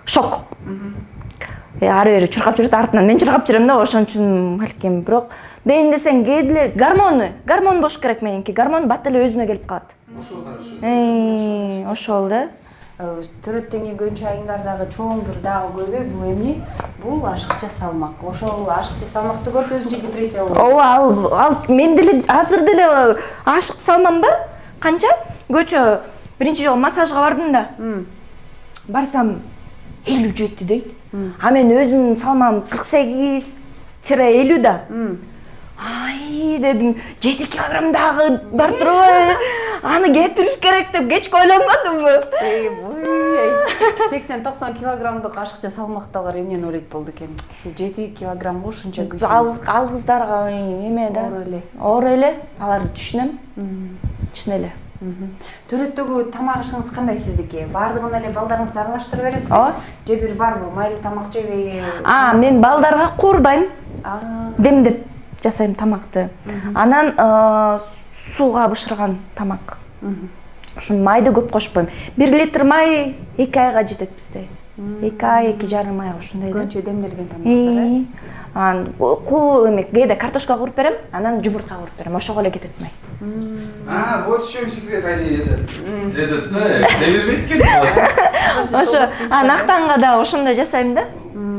Шок. Ары бери чуркап жүрөт, артынан мен чуркап жүрөм да, ошон үчүн балким. Бирок дейин десең, кээде гормон болуш керек меники. Гормон бат эле өзүнө келип калат. Ошол хорошо. Ошол да. Төрөттеңи көнчү айыңдардагы чоң бир дагы көйгөй бул эмне? Бул ашыкча салмак. Ошол ашыкча салмакты көрүп өзүнчө депрессия болот. Ооба, ал мен деле азыр деле ашык салмам бар. Канча? Көчө биринчи жолу массажга бардым да. Барсам 57 дейт. А мен өзүмдүн салмагым 48-50 да. Ай дедим, 7 килограмм дагы бар турбайбы? Аны кетириш керек деп кечке ойлонбадымбы? 80-90 килограммдык ашыкча салмактагылар эмнени ойлойт болду экен? Сиз 7 килограммга ушунча күйсүңүз. Ал кыздарга эме да. Оор эле. Аларды түшүнөм. Чын эле. Төрөттөгү тамак ашыңыз кандай сиздики? Бардыгын эле балдарыңызды аралаштырып бересизби? Же бир барбы? Майлы тамак жебей? Мен балдарга куурбайм. Демдеп жасайм тамакты. Анан сууга бышырган тамак. Ушун майды көп кошпойм. 1 литр май 2 айга жетет бизде. 2 ай, 2,5 ай ушундай да. Көнчө демделген тамактар. Кээде картошка кууруп берем, анан жумуртка кууруп берем. Ошого эле кетет май. Вот в чем секрет, они этот, довербейт экен. Ошо, нактанга да ошондой жасайм да.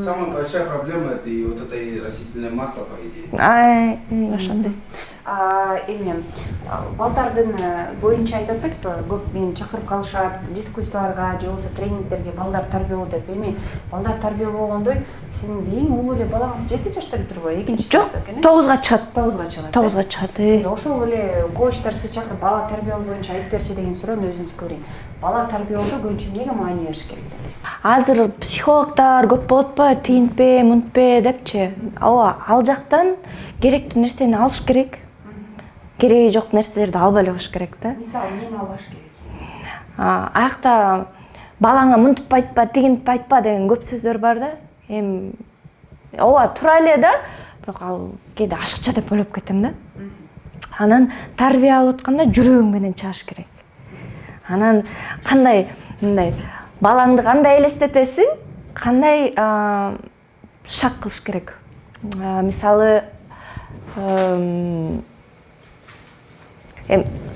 Самая большая проблема это и вот это и растительное масло, по идее. Ошондой. Эме балдардын боюнча айтып атпайсызбы? Көп мени чакырып калышат дискуссияларга же болбосо тренингтерге балдар тарбиялоо деп. Эми балдар тарбиялоо болгондой, сиздин эң улуу эле балаңыз 7 жашта турбайбы? Экинчи класста экен. 9га чыгат. 9га чыгат. 9га чыгат. Ошол эле коучтар сиз чакырып бала тарбиялоо боюнча айтып берчи деген суроону өзүңүзгө берейин. Бала тарбиялоодо көнчө эмнеге маани бериш керек деп? Азыр психологдор көп болот атпайбы, тиинтпе, мынтпе депчи. Ооба, ал жактан керектүү нерсени алыш керек. Кереги жок нерселерди албай эле коюш керек да. Мисалы, эмнени албаш керек? Аякта балаңа мынтип айтпа, тигинтип айтпа деген көп сөздөр бар да. Ооба, туура эле да, бирок ал кээде ашыкча деп ойлоп кетем да. Анан тарбия алып атканда жүрөгүң менен чыгыш керек. Анан кандай мындай балаңды кандай элестетесиң, кандай шаг кылыш керек. Мисалы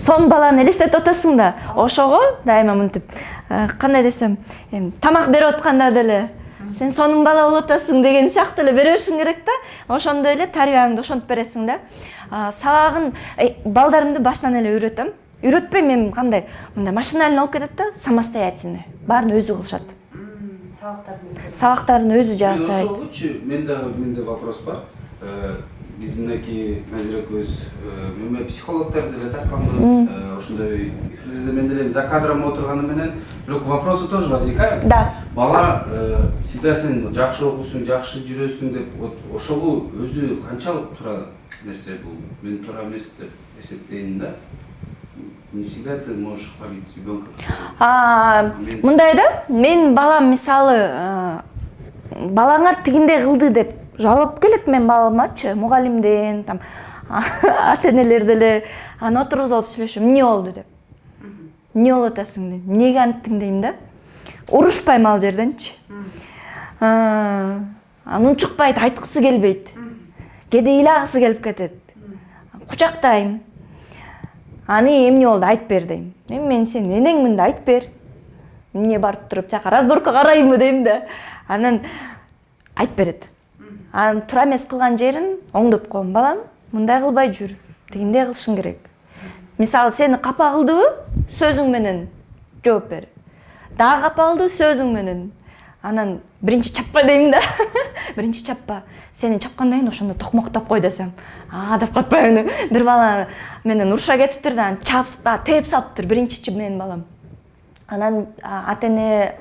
сон баланы элестетип атасың да, ошого дайыма мынтип кандай десем, тамак берип атканда деле сен сонун бала болуп атасың деген сыяктуу эле бере беришиң керек да. Ошондой эле тарбияңды ошентип бересиң да. Сабагын балдарымды башынан эле үйрөтөм. Үйрөтпөйм, мен кандай мындай машинально алып кетет да, самостоятельно. Баарын өзү кылышат. Сабактарын өзү жасайт. Ошолучу менде вопрос бар. Биз мынакей Назира экөөбүз психологдор деле тартканбыз. Ошондой эфирлерде мен деле за кадром отурганы менен бирок вопросы тоже возникают. Да. Бала всегда сен жакшы окуйсуң, жакшы жүрөсүң деп, ошого өзү канчалык туура нерсе бул? Мен туура эмес деп эсептейм да. Не всегда ты можешь хвалить ребенка. Мындай да, мен балам мисалы балаңар тигиндей кылды деп жалоп келет мен баламачы, мугалимден, там ата-энелер деле аны отургузуп алып сүйлөшөм, эмне болду деп. Эмне болуп атасың деп. Эмнеге анттың дейм да. Урушпайм ал жерденчи. Унчукпайт, айткысы келбейт. Кээде ыйлагысы келип кетет. Кучактайм. Аны эмне болду айтып бер дейм. Мен сен энеңмин да айтып бер. Эмне барып туруп жака разборка карайбы дейм да. Анан айтып берет. анан туура эмес кылган жерин оңдоп коем. Балам, мындай кылбай жүр, дегендей кылышың керек. Мисалы сени капа кылдыбы, сөзүң менен жооп бер. Дагы капа кылдыбы, сөзүң менен. Анан биринчи чаппа дейм да. Биринчи чаппа. Сени чапкандан кийин ошондо токмоктоп кой десем. Деп катпайбы. Бир бала менен уруша кетиптир да, тээп салыптыр биринчи менин балам. Анан ата-эне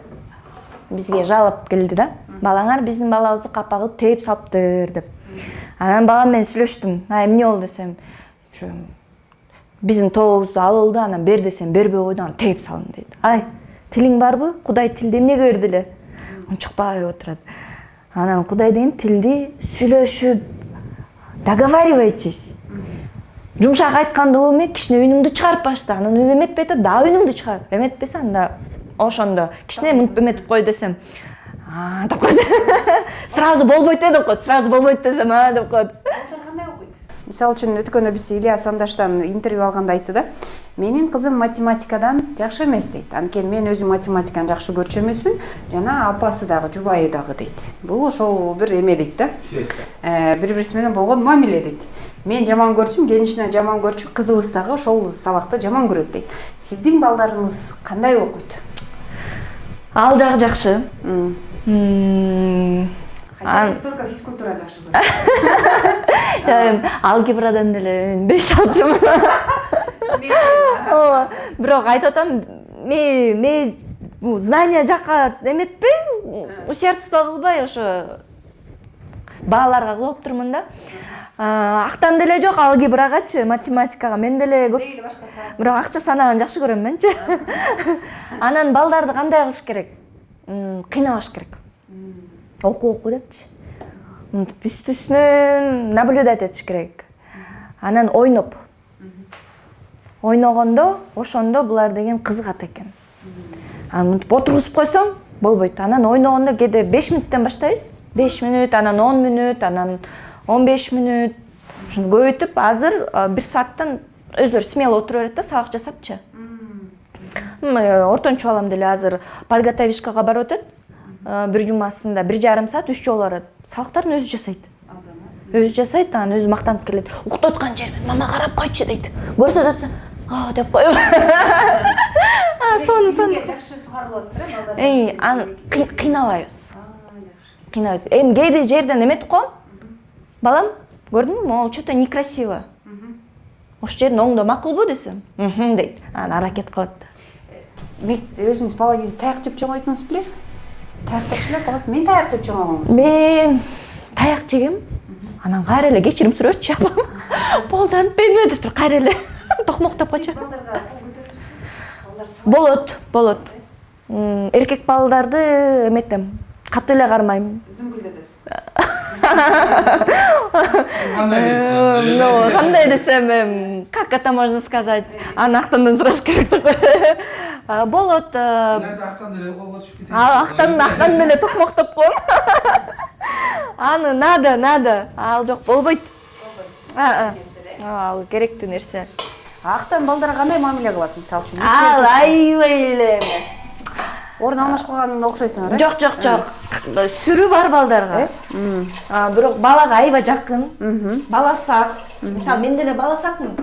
бизге жалоп келди да. Балаңар биздин балабызды капа кылып тээп салыптыр деп. Анан балам менен сүйлөштүм. Эмне болду десем, биздин тобубузду алды, анан бер десем бербей койду, анан тээп салдым дейт. Тилиң барбы? Кудай тилди эмнеге берди эле? Унчукпай отурат. Анан Кудай деген тилди сүйлөшүп, договаривайтесь. Жумшак айтканда эме кичине үнүңдү чыгарып башта, анан эметпей атат, дагы үнүңдү чыгар. Эметпесе анда ошондо кичине мынтип эметип кой десем, деп койду. Сразу болбойт деп койду. Сразу болбойт десем, деп койду. Кандай окуйт? Мисалы үчүн өткөндө биз Ильяс Андаштан интервью алганда айтты да. Менин кызым математикадан жакшы эмес дейт. Анткени мен өзүм математиканы жакшы көрчү эмесмин, жана апасы дагы, жубайы дагы дейт. Бул ошол бир эме дейт да. Бири-бириси менен болгон мамиле дейт. Мен жаман көрчүм, келишине жаман көрчү, кызыбыз дагы ошол сабакты жаман көрөт дейт. Сиздин балдарыңыз кандай окуйт? Ал жагы жакшы. Сиз только физкультура жакшы көрөт. Алгебрадан деле 5 алчумун. Бирок айтып атам, мен знания жакка эметпей, усердство кылбай ошо бааларга кылып турмун да. Актан деле жок алгебрагачы, математикага мен деле көп. Бирок акча санаган жакшы көрөм менчи. Анан балдарды кандай кылыш керек? Кыйнабаш керек. Оку депчи. Үстүнөн наблюдать этиш керек. Анан ойноп. Ойногондо, ошондо булар деген кызыгат экен. Анан отургузуп койсоң болбойт. Анан ойногондо кээде 5 мүнөттөн баштайбыз. 5 мүнөт, анан 10 мүнөт, анан 15 мүнөт. Ошону көбөйтүп, азыр 1 сааттан өздөрү смело отура берет да, сабак жасапчы. Ортончу балам деле азыр подготовишкага барып өтөт. Бир жумасында 1,5 саат 3 жолу барат. Сабактарын өзү жасайт. Өзү жасайт, анан өзү мактанып келет. Уктап аткан жерден мама карап койчу дейт. Көрсөтөт, деп коюп. Сону жакшы сугарылып атат, балдар. Кыйнабайбыз. Кыйнабайбыз. Эми кээде жерден эметип коем. Балам, көрдүңбү, могу что-то некрасиво. Ош жерин оңдо макулбу десем, дейт. Анан аракет кылат. Өзүңүз бала кезде таяк жеп чоңойдуңуз беле? Таяк жеп баласы, мен таяк жеп чоңойгонмун. Мен таяк жегем. Анан кайра эле кечирим сүрөтчү апам. Болду берме деп тур, кайра эле токмоктоп койчу. Болот. Эркек балдарды эметем, катуу эле кармайм. Кандай десем, как это можно сказать? Актандан сураш керек деп. Болот. Актан деле колго түшүп кетет. Актан деле токмоктоп коем. Аны надо. Ал жок, болбойт. Ал керектүү нерсе. Актан балдарга кандай мамиле кылат, мисалы үчүн? Ал аябай эле. Орун алмаш калган окшойсуңар, Жок. Сүрү бар балдарга. Бирок балага аябай жакын. Баласак. Мисалы, мен деле баласакмын.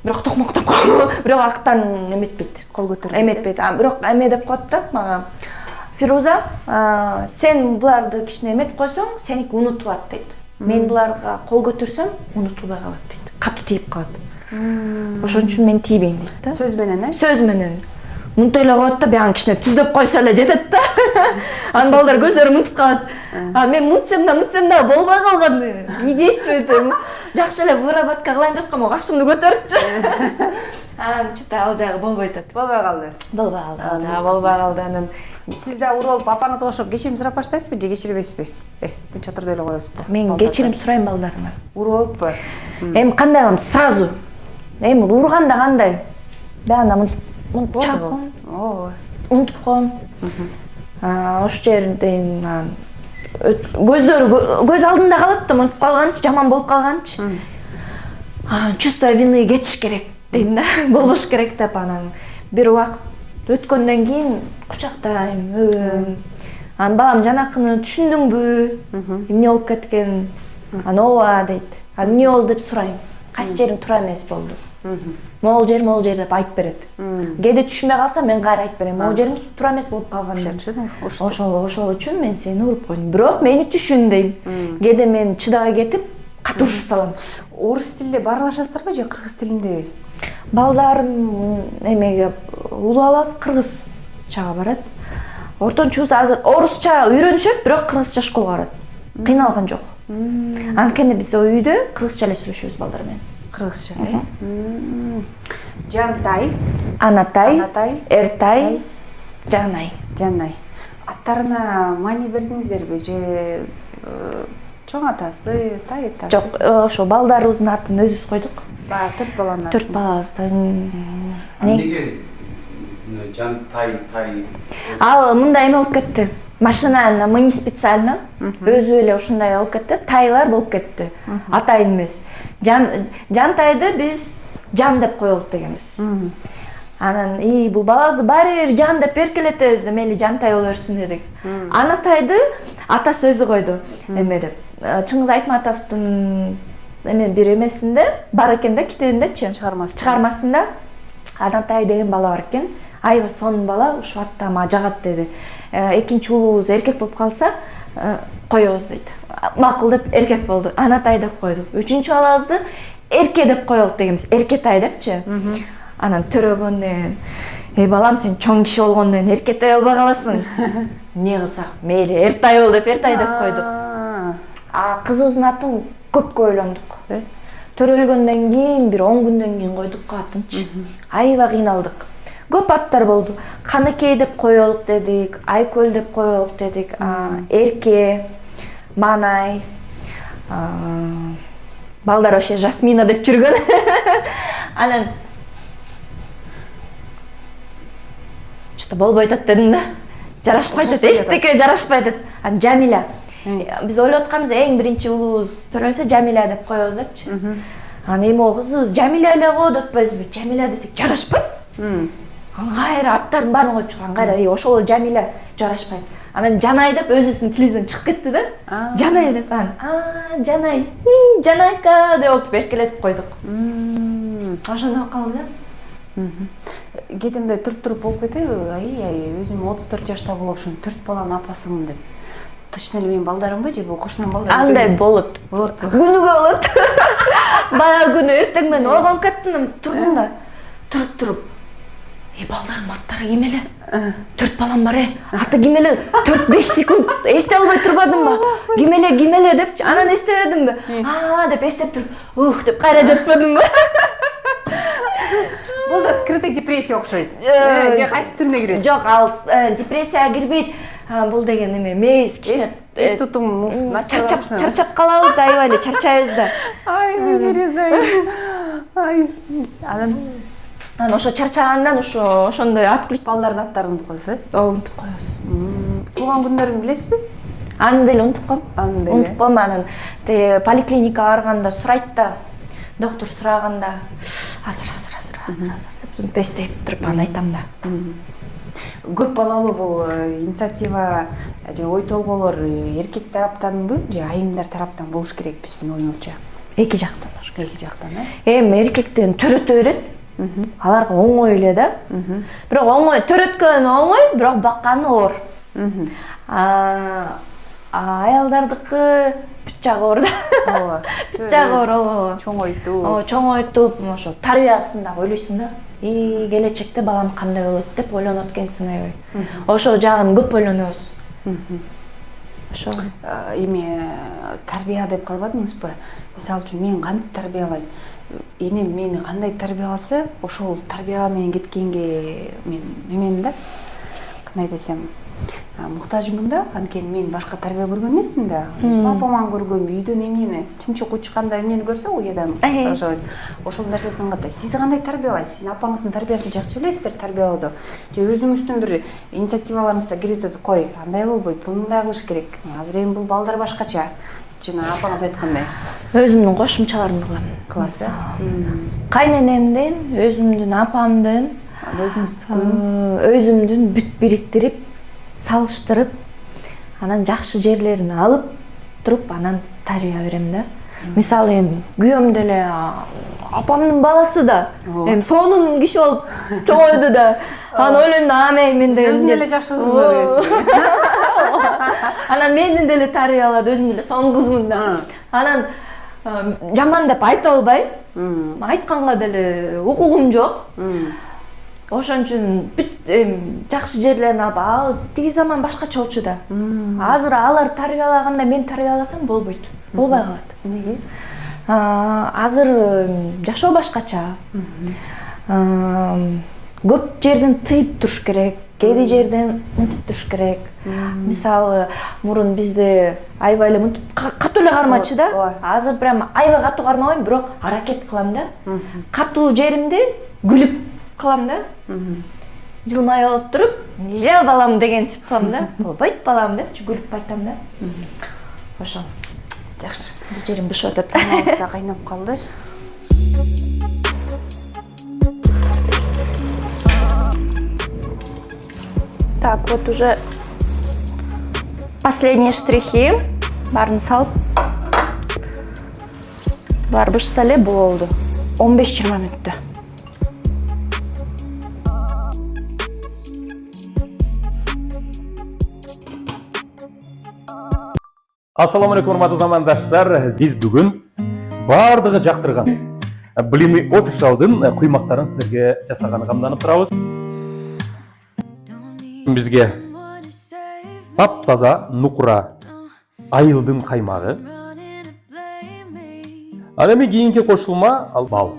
Бирок токмоктоп коем. Бирок актан эметпейт. Кол көтөрүп. Эметпейт. Бирок эме деп коет да мага. Фируза, сен буларды кичине эметип койсоң, сеники унутулат дейт. Мен буларга кол көтөрсөм, унутулбай калат дейт. Катуу тийип калат. Ошон үчүн мен тийбейм дейт да. Сөз менен, Сөз менен. Мынтип эле коет да, бяган кичине түздөп койсо эле жетет да. Анан балдар көздөрү мынтип калат. Мен мынтсем да болбой калган. Не действует. Жакшы эле выработка кылайын деп аткам, кашымды көтөрүпчү. Анан что-то ал жагы болбой атат. Болбой калды. Ал жагы болбой калды. Анан сиз да урулуп апаңызга окшоп кечирим сурап баштайсызбы же кечирбейсизби? Тынч отуруп эле коесузбу? мен кечирим сурайм балдарымдан. Урулуппу? Эми кандай кылам? Сразу. Эми урганда кандай? Да, анда мынтип чапкан. Унутуп коем. Ош жерден көздөрү көз алдында калат да, мынтип калганчы, жаман болуп калганчы. Чувство вины кетиш керек дейм да, болбош керек деп. Анан бир убакыт өткөндөн кийин кучактайм, Анан балам жанакыны түшүндүңбү? Эмне болуп кеткен? Анан ооба дейт. Анан эмне болду деп сурайм. Кайсы жериң туура эмес болду? Могул жер деп айтып берет. Кээде түшүнбөй калса мен кайра айтып берем. Могул жериң туура эмес болуп калган деп. Ошол үчүн мен сени уруп койдум. Бирок мени түшүн дейм. Кээде мен чыдабай кетип, катуу урушуп салам. Орус тилинде баарлашасыздарбы же кыргыз тилиндеби? Балдарым эмеге улуу балабыз кыргызчага барат. Ортончубуз азыр орусча үйрөнүшөт, бирок кыргызча школго барат. Кыйналган жок. Анткени биз үйдө кыргызча эле сүйлөшөбүз балдар менен. Кыргызча, Жантай, Анатай, Анатай, Эртай, Жанай. Жанай. Аттарына маани бердиңиздерби же чоң атасы, тай атасы? Жок, ошо балдарыбыздын атын өзүбүз койдук. Баягы 4 баланын атын. 4 балабыздан. Неге Жантай, тай? Ал мындай эме болуп кетти. Машина мы не специально. Өзү эле ушундай болуп кетти. Тайлар болуп кетти. Атайын эмес. Жантайды биз Жан деп коелук дегенбиз. Анан бул балабызды баары бир Жан деп эркелетебиз деп мейли Жантай боло берсин дедик. Анатайды атасы өзү койду. Эме деп. Чыңгыз Айтматовдун бир эмесинде бар экен да, китебиндечи, чыгармасында Анатай деген бала бар экен. Аябай сонун бала, ушул атта мага жагат деди. Экинчи уулубуз эркек болуп калса, коебуз дейт. Макул деп эркек болду. Анатай деп койдук. Үчүнчү балабызды Эрке деп коелук дегенбиз. Эркетай депчи. Анан төрөгөндөн балам сен чоң киши болгондон кийин Эркетай болбой каласың. Эмне кылсак? Мейли Эртай бол деп Эртай деп койдук. Кызыбыздын атын көпкө ойлондук. Төрөлгөндөн кийин бир 10 күндөн кийин койдук атынчы. Аябай кыйналдык. Көп аттар болду. Каныкей деп коелук дедик, Айкөл деп коелук дедик, Эрке, Манай. Балдар ошо Жасмина деп жүргөн. Анан что болбой атат дедим да. Жарашпай атат, эчтеке жарашпай атат. Анан Жамиля. Биз ойлоп атканбыз эң биринчи уулубуз төрөлсө Жамиля деп коебуз депчи. Анан эми кызыбыз Жамиля эле го деп атпайбызбы? Жамиля десек жарашпайт. Кайра аттардын баарын коюп чыккан, кайра ошол Жамиля жарашпайт. Анан Жанай деп өзүнүн телевизорунан чыгып кетти да. Жанай деп Жанай, Жанайка деп отуп эркелетип койдук. Ошондой калды да. Кедимде туруп болуп кетеби? Өзүм 34 жашта болупмун, 4 баланын апасымын деп. Точно эле менин балдарымбы же бул кошунан балдар? Андай болот. Күнүгө болот. Баягы күнү эртең менен ойгонуп кеттим, турдум да. Туруп. Балдарым аттары ким эле? 4 балам бар аты ким эле? 4-5 секунд эстей албай турбадымбы? Ким эле депчи. Анан эстебедимби? Деп эстеп туруп, деп кайра жатпадымбы? Бул да скрытый депрессия окшойт. Же кайсы түрүнө кирет? Жок, ал депрессияга кирбейт. Бул деген эме, мейиз кичине эс тутумубуз чарчап калабыз да, аябай эле чарчайбыз да. Анан ошо чарчагандан ошондой отключ балдардын аттарын унутуп коесуз. Унутуп коебуз. Туулган күндөрүн билесизби? Аны деле унутуп коем. Унутуп коем. Анан поликлиникага барганда сурайт да. Доктор сураганда азыр деп эстеп туруп аны айтам да. Көп балалуу бул инициатива же ой толгоолор эркек тараптанбы же айымдар тараптан болуш керекпи сиздин оюңузча? Эки жактан. Эки жактан, Эми эркектен төрөтө берет. Аларга оңой эле да. Бирок оңой, төрөткөн оңой, бирок бакканы оор. Аялдардыкы бүт жагы оор да. Ооба. Бүт жагы оор. Чоңойтуп, ошо тарбиясын да ойлойсуң да. Келечекте балам кандай болот деп ойлонот экенсиң аябай. Ошол жагын көп ойлонобуз. Ошо эми тарбия деп калбадыңызбы? Мисалы үчүн мен кантип тарбиялайм? Энем мени кандай тарбияласа, ошол тарбия менен кеткенге мен эмемин да. Кандай десем, муктажмын да, анткени мен башка тарбия көргөн эмесмин да. Өзүм апаман көргөн үйдөн эмнени, чымчык учканда эмнени көрсө уядан ошол нерсесин катай. Сиз кандай тарбиялайсыз? Сиздин апаңыздын тарбиясын жакшы билесиздер тарбиялоодо. Же өзүңүздүн бир инициативаларыңызда киргизип кой, андай болбойт, буну мындай кылыш керек. Азыр эми бул балдар башкача. Жана апаңыз айткандай. Өзүмдүн кошумчаларымды кылам. Класс. Кайненемден, өзүмдүн апамдын, өзүмдүн бүт бириктирип, салыштырып, анан жакшы жерлерин алып туруп анан тарбия берем да. Мисалы эми күйөөм деле апамдын баласы да эми сонун киши болуп чоңойду да. Анан ойлойм да мен деле өзүң деле жакшы кызмын дебесиңби? Анан мени деле тарбиялады, өзүм деле сонун кызмын да. Анан жаман деп айта албайм. Айтканга деле укугум жок. Ошон үчүн бүт жакшы жерлерин алып, тиги заман башкача болчу да. Азыр алар тарбиялаганда мен тарбияласам болбойт. Болбой калат. Неге? Азыр жашоо башкача. Көп жерден тыйып туруш керек, кээде жерден мынтип туруш керек. Мисалы, мурун бизде аябай эле мынтип катуу эле кармачы да. Азыр прям аябай катуу кармабайм, бирок аракет кылам да. Катуу жеримди күлүп кылам да. Жылмай отуруп, "Же балам" дегенсип кылам да. "Болбойт балам" деп күлүп айтам да. Ошол. Жакшы. Бул жерим бышып атат. Каналыбызда кайнап калды. Так, вот уже последние штрихи. Барын салып. Баары бышса эле болду. 15-20 мүнөттө. Ассаламу алейкум, урматтуу замандаштар. Биз бүгүн бардыгы жактырган Blimy Official'дын куймактарын силерге жасаганын камданып турабыз. Бизге таптаза нукура айылдын каймагы. Ал эми кийинки кошулма ал бал.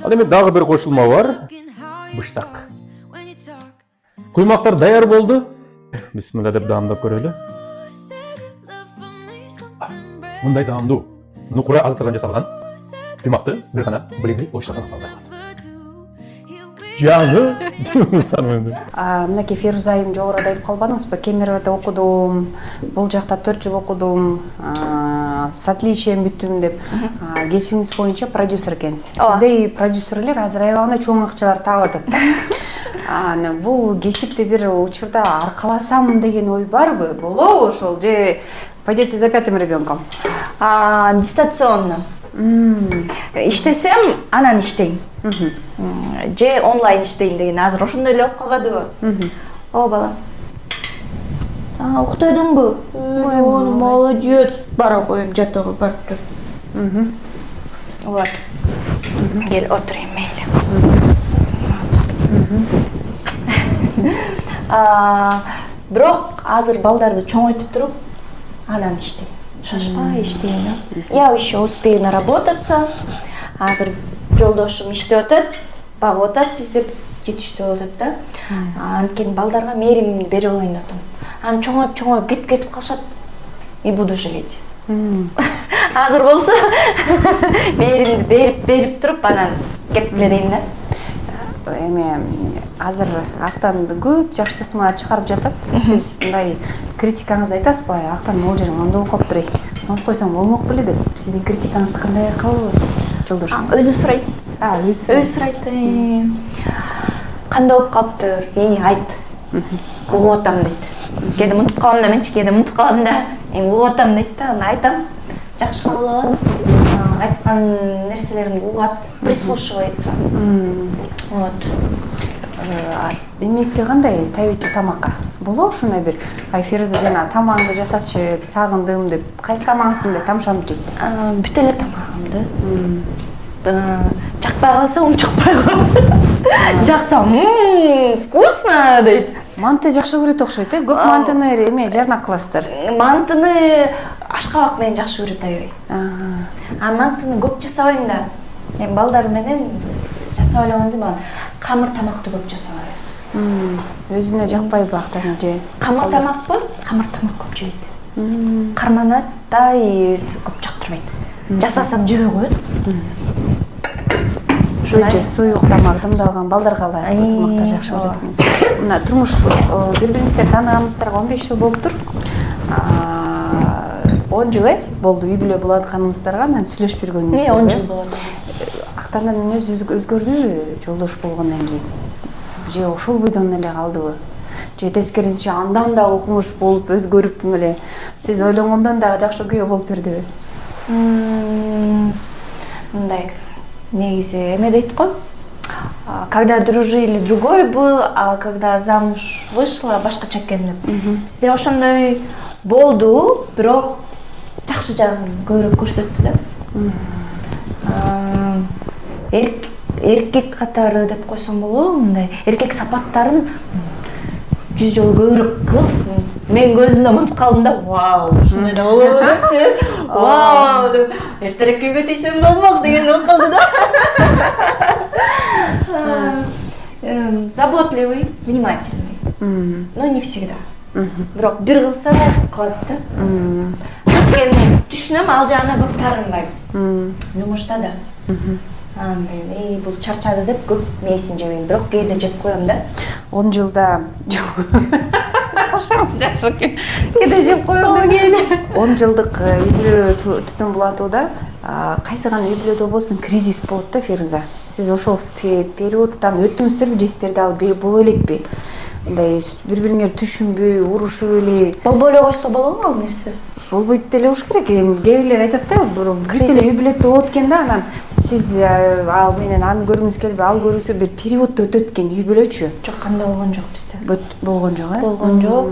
Ал эми дагы бир кошулма бар. Быштак. Куймактар даяр болду. Бисмилла деп даамдап көрөлү. Мындай даамдуу нукура азыктардан жасалган куймакты бир гана Blimy Official'дан алсаңдар. Жаңы санымды. Мынакей Феруза айым жогоруда айтып калбадыңызбы? Кемеровдо окудум, бул жакта 4 жыл окудум, с отличием бүттүм деп. Кесибиңиз боюнча продюсер экенсиз. Сиздей продюсерлер азыр аябагандай чоң акчалар таап атат. Бул кесипти бир учурда аркаласам деген ой барбы? Болобу ошол же пойдете за пятым ребенком? Дистанционно. Иштесем, анан иштейм. Же онлайн иштейм деген азыр ошондой эле болуп калбадыбы? О, бала. Уктойдуңбу? Молодец. Бара коем, жатууга барып тур. Вот. Кел отурайын мейли. Бирок азыр балдарды чоңойтуп туруп, анан иштейм. Шашпай иштейм да. Я еще успею наработаться. Азыр жолдошум иштеп атат, багып атат, бизде жетиштүү болуп атат да. Анткени балдарга мээримди бере алайын деп атам. Анан чоңоюп кетип калышат. И буду жалеть. Азыр болсо мээримди берип туруп анан кетип эле дейм да. Эми азыр актан көп жакшы тасмалар чыгарып жатат. Сиз мындай критикаңызды айтасызбы? Актан могул жериң мондой болуп калыптыр. Монтип койсоң болмок беле деп. Сиздин критикаңызды кандай кабыл жолдошуң? Өзү сурайт. Өзү сурайт. Кандай болуп калыптыр? Айт. Угуп атам дейт. Кээде мынтип калам да менчи, кээде мынтип калам да. Угуп атам дейт да. Аны айтам. Жакшы кабыл алат. Айткан нерселеримди угат, прислушивается. Вот. Эмеси кандай табити тамакка? Болобу ушундай бир Феруза жана тамагыңды жасачы, сагындым деп. Кайсы тамагыңызды эле тамшанып жейт? Бүт эле тамагымды. Жакпай калса унчукпай коет. Жакса, вкусно дейт. Манты жакшы көрөт окшойт, Көп мантыны эме жарнак кыласыздар. Мантыны ашкабак менен жакшы көрөт аябай. Мантыны көп жасабайм да. Эми балдар менен жасап элемин деп, камыр тамакты көп жасап алабыз. Өзүнө жакпайбы актаны же? Камыр тамакпы? Камыр тамак көп жейт. Карманат да көп жактырбайт. Жасасам жебей коет. Ошо суюк тамак, дымдалган балдарга ылайыктуу тамактар жакшы көрөт. Мына турмуш бири-бириңизди тааныганыңыздарга 15 жыл болуптур. 10 жыл болду үй бүлө болотканыңыздарга, анан сүйлөшүп жүргөнүңүздө. 10 жыл болот. Актанын мүнөзү өзгөрдүбү жолдош болгондон кийин? Же ошол бойдон эле калдыбы? же тескерисинче андан да окумуш болуп өзгөрүптүм эле. Сиз ойлогондон дагы жакшы күйөө болуп бердиби? Мындай негизи эме дейт го. Когда дружили, другой был, а когда замуж вышла, башкача экен деп. Бизде ошондой болду, бирок жакшы жагын көбүрөөк көрсөттү да. Эркек катары деп койсом болобу, мындай эркек сапаттарын 100 жолу көбүрөөк кылып, мен көзүмдө унутуп калдым да, вау, ушундай да болобу депчи. Вау деп, эртерээк үйгө тийсем болмок деген болуп калды да. Заботливый, внимательный, но не всегда. Бирок бир кылса да кылат да. Мен түшүнөм, ал жагына көп таарынбайм. Жумушта да. Андай, бул чарчады деп көп мээсин жебейм, бирок кээде жеп коем да. 10 жылда кээде жеп коем деп. 10 жылдык үй бүлө түтүн булатууда кайсы гана үй бүлөдө болсун кризис болот да, Феруза. Сиз ошол периодтан өттүңүздөрбү же сиздерде ал боло элекпи? Мындай бири-бириңер түшүнбөй, урушуп эле Болбой эле койсо болобу ал нерсе? болбойт деле болуш керек. Кээ бирлер айтат да, бир эле үй бүлөдө болот экен да, анан сиз ал менен аны көргүңүз келбей, ал көргүсө бир периодто өтөт экен үй бүлөчү. Жок, кандай болгон жок бизде. Болгон жок, Болгон жок.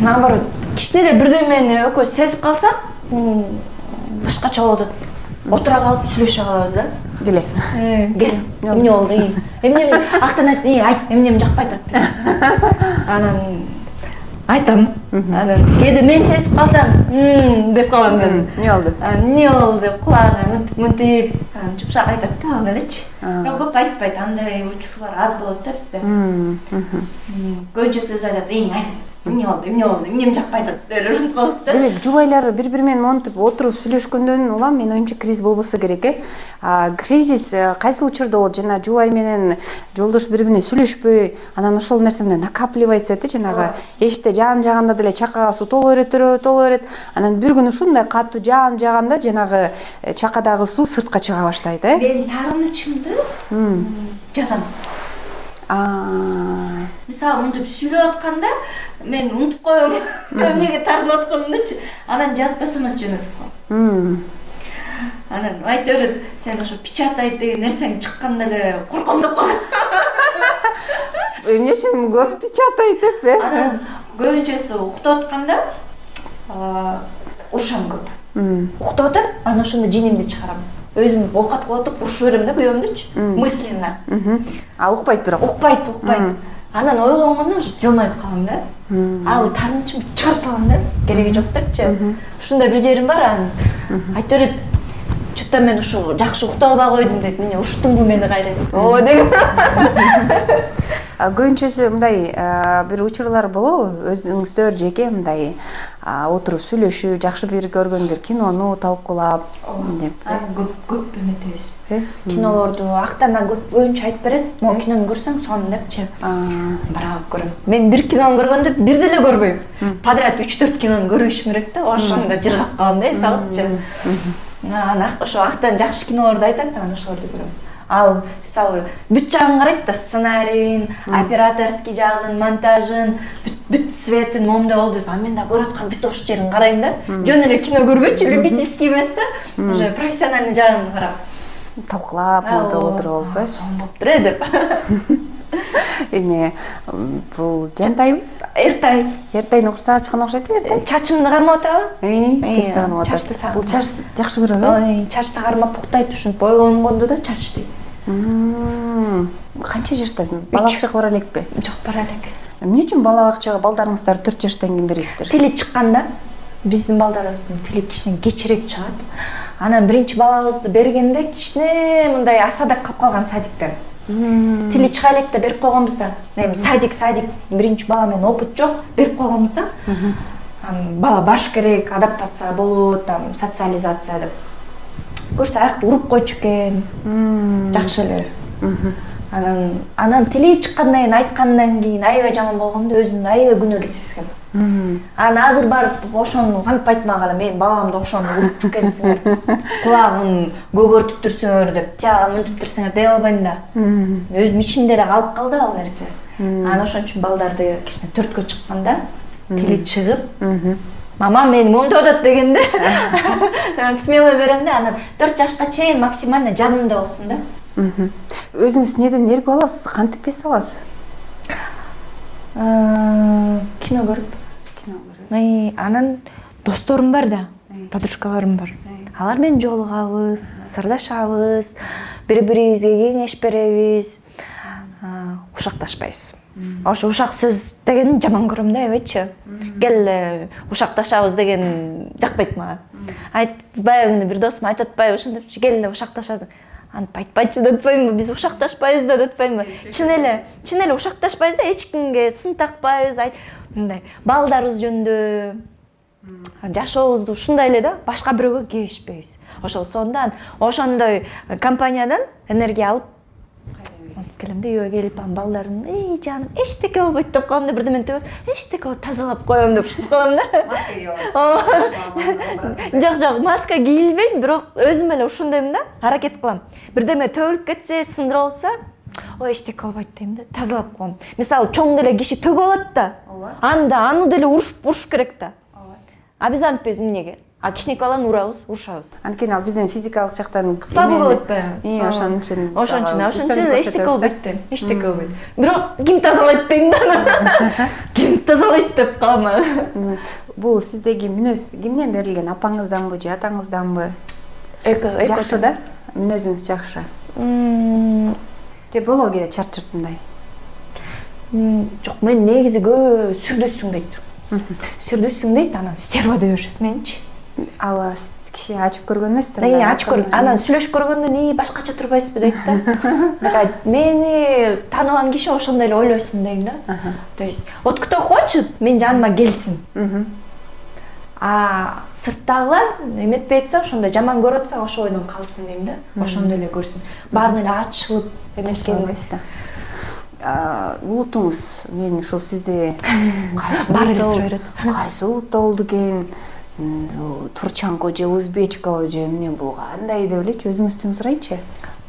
Наоборот, кичинеде бирдемени экөөбүз сезип калсак, башкача болот. Отура калып сүйлөшө калабыз да. Келе. Эмне болду? Эмне актанат, айт, эмнем жакпай атат. Анан айтам. Анан кээде мен сезип калсам, деп калам мен. Эмне болду? Эмне болду деп кулагына мынтип, жумшак айтат да, ал элечи. Бирок көп айтпайт, андай учурлар аз болот да бизде. Көбүнчөсү өзү айтат, айт. Эмне болду, эмнем жакпай атат деп ушинтип калат да. Демек, жубайлар бири-бири менен монтип отуруп сүйлөшкөндөн улам менин оюмча кризис болбосо керек, кризис кайсы учурда болот? Жана жубай менен жолдош бири-бирине сүйлөшпөй, анан ошол нерсе менен накапливается да, жанагы эшикте жаан жаганда деле чакага суу толо берет. Анан бир күнү ушундай катуу жаан жаганда жанагы чакадагы суу сыртка чыга баштайт, Мен таарынычымды жазам. Мисалы, мынтип сүйлөп атканда мен унутуп коем эмнеге тартынып атканымдычы. Анан жазбасам жөнөтүп коем. Анан айтор сен ошо печатать деген нерсең чыкканда эле корком деп калам. Эмне үчүн көп печатать деп? Анан көбүнчөсү уктап атканда урушам көп. Уктап атат, анан ошондо жинимди чыгарам. Өзүм оокат кылып атып урушуп берем да күйөөмдүчү, мысленно. Ал укпайт бирок. Укпайт. Анан ойлонгондо жылмайып калам да. Ал таарынычымды чыгарып салам да, кереги жок депчи. Ушундай бир жерим бар, анан айтор чөтө мен ушу жакшы уктап албай койдум дейт. Мен уруштуңбу мени кайра дейт. Ооба деген. Көбүнчөсү мындай бир учурлар болобу? Өзүңүздөр жеке мындай отуруп сүйлөшүү, жакшы бир көргөндөр кинону талкуулап деп. Көп эметебиз. Кинолорду актана көбүнчө айтып берет. Могу кинону көрсөң сонун депчи. Барак көрөм. Мен бир кинону көргөндө бир деле көрбөйм. Подряд 3-4 кинону көрүшүм керек да. Ошондо жыргап калам да, салыпчы. Ошо актан жакшы кинолорду айтат, анан ошолорду көрөм. Ал мисалы бүт жагын карайт да, сценарийин, операторский жагын, монтажын, бүт светин момундай болду деп. Мен да көрүп аткан бүт ош жерин карайм да. Жөн эле кино көрбөйчү, любительский эмес да. Уже профессиональный жагын карап, талкуулап, отуруп, сонун болуптур деп. Эме бул жантайбы? Эртайын курсага чыккан окшойт эртай. Чачымды кармап атабы? Чачты сагынат. Бул чач жакшы көрөбү? Чачты кармап буктайт, ушинтип ойлонгондо да чач дейт. Канча жашта? Бала бакчага бара элекпи? Жок, бара элек. Эмне үчүн бала бакчага балдарыңыздарды 4 жаштан кийин бересиздер? Тили чыкканда биздин балдарыбыздын тили кичине кечирээк чыгат. Анан биринчи балабызды бергенде кичине мындай асадак кылып калган садиктен. Тили чыга элек да берип койгонбуз да. Садик биринчи бала менен опыт жок, берип койгонбуз да. Бала баш керек, адаптация болот, социализация деп. Көрсө аякты уруп койчу экен. Жакшы эле. Анан тили чыккандан кийин айткандан кийин аябай жаман болгондо өзүмдү аябай күнөөлүү сезгем. Анан азыр барып ошону кантип айтмак эле, мен баламды ошону урупчу экенсиңер, кулагын көгөртүп турсуңөр деп, тиягын мынтип турсуңөр дей албайм да. Өзүм ичимде эле калып калды ал нерсе. Анан ошон үчүн балдарды кичине 4кө чыкканда тили чыгып, мама мени момунтип атат дегенде смело берем да, анан 4 жашка чейин максимально жанымда болсун да. Өзүңүз эмнеден эргип аласыз? Кантип эс аласыз? Кино көрүп. Анан досторум бар да, подружкаларым бар. Алар менен жолугабыз, сырдашабыз, бири-бирибизге кеңеш беребиз, ушакташпайбыз. Ошо ушак сөз деген жаман көрөм да, эбечи. Кел ушакташабыз деген жакпайт мага. Баягы бир досум айтып атпайбы, ошондоп кел ушакташабыз. Антип айтпайчы деп атпаймынбы, биз ушакташпайбыз да деп атпаймынбы. Чын эле ушакташпайбыз да, эч кимге сын такпайбыз, мындай балдарыбыз жөнүндө, жашообузду ушундай эле да, башка бирөөгө кегишпейбиз. Ошондон ошондой компаниядан энергия алып келем да, үйгө келип, балдарым, эй жаным, эчтеке болбойт деп калам да, бирдеме төгөс, эчтеке болуп тазалап коем деп шутуп калам да. Маска кийип аласыз. Жок, маска кийилбейт, бирок өзүм эле ушундаймын да, аракет кылам. Бирдеме төгүлүп кетсе, сындырып алса, ой эчтеке болбойт дейм да, тазалап коем. Мисалы, чоң деле киши төгүп алат да, аны деле уруш керек да. А биз антпайбыз эмнеге? А кичинекей баланы урабыз, урушабыз. Анткени ал биздин физикалык жактан слабый болот да. Ошон үчүн эчтеке болбойт дейм, эчтеке болбойт. Бирок ким тазалайт дейм да. Ким тазалайт деп калам. Бул сиздеги мүнөз кимден берилген? Апаңызданбы же атаңызданбы? Жакшы да? Мүнөзүңүз жакшы. Же болобу кээде чарчыртымдай? Жок, мен негизи көп сүрдөсүң дейт. Сүрдөсүң дейт, анан стерва деп беришет менчи. Ал киши ачып көргөн эмес да? Ачып көргөн, анан сүйлөшүп көргөндөн башкача турбайсызбы дейт да. Мени тааныбан киши ошондой эле ойлойсуң дейм да. То есть, вот кто хочет, менин жаныма келсин. А сырттагылар эметпей атса, ошондой жаман көрүп атса, ошо ойдон калсын дейм да. Ошондой эле көрсүн. Баарын эле ачылып эметкен да. Улутуңуз, мен ушул сизди баары эле сурап берет. Кайсы улутта болду экен? Турчанко же узбечко же эмне бул кандай деп элечи, өзүңүздөн сурайынчы.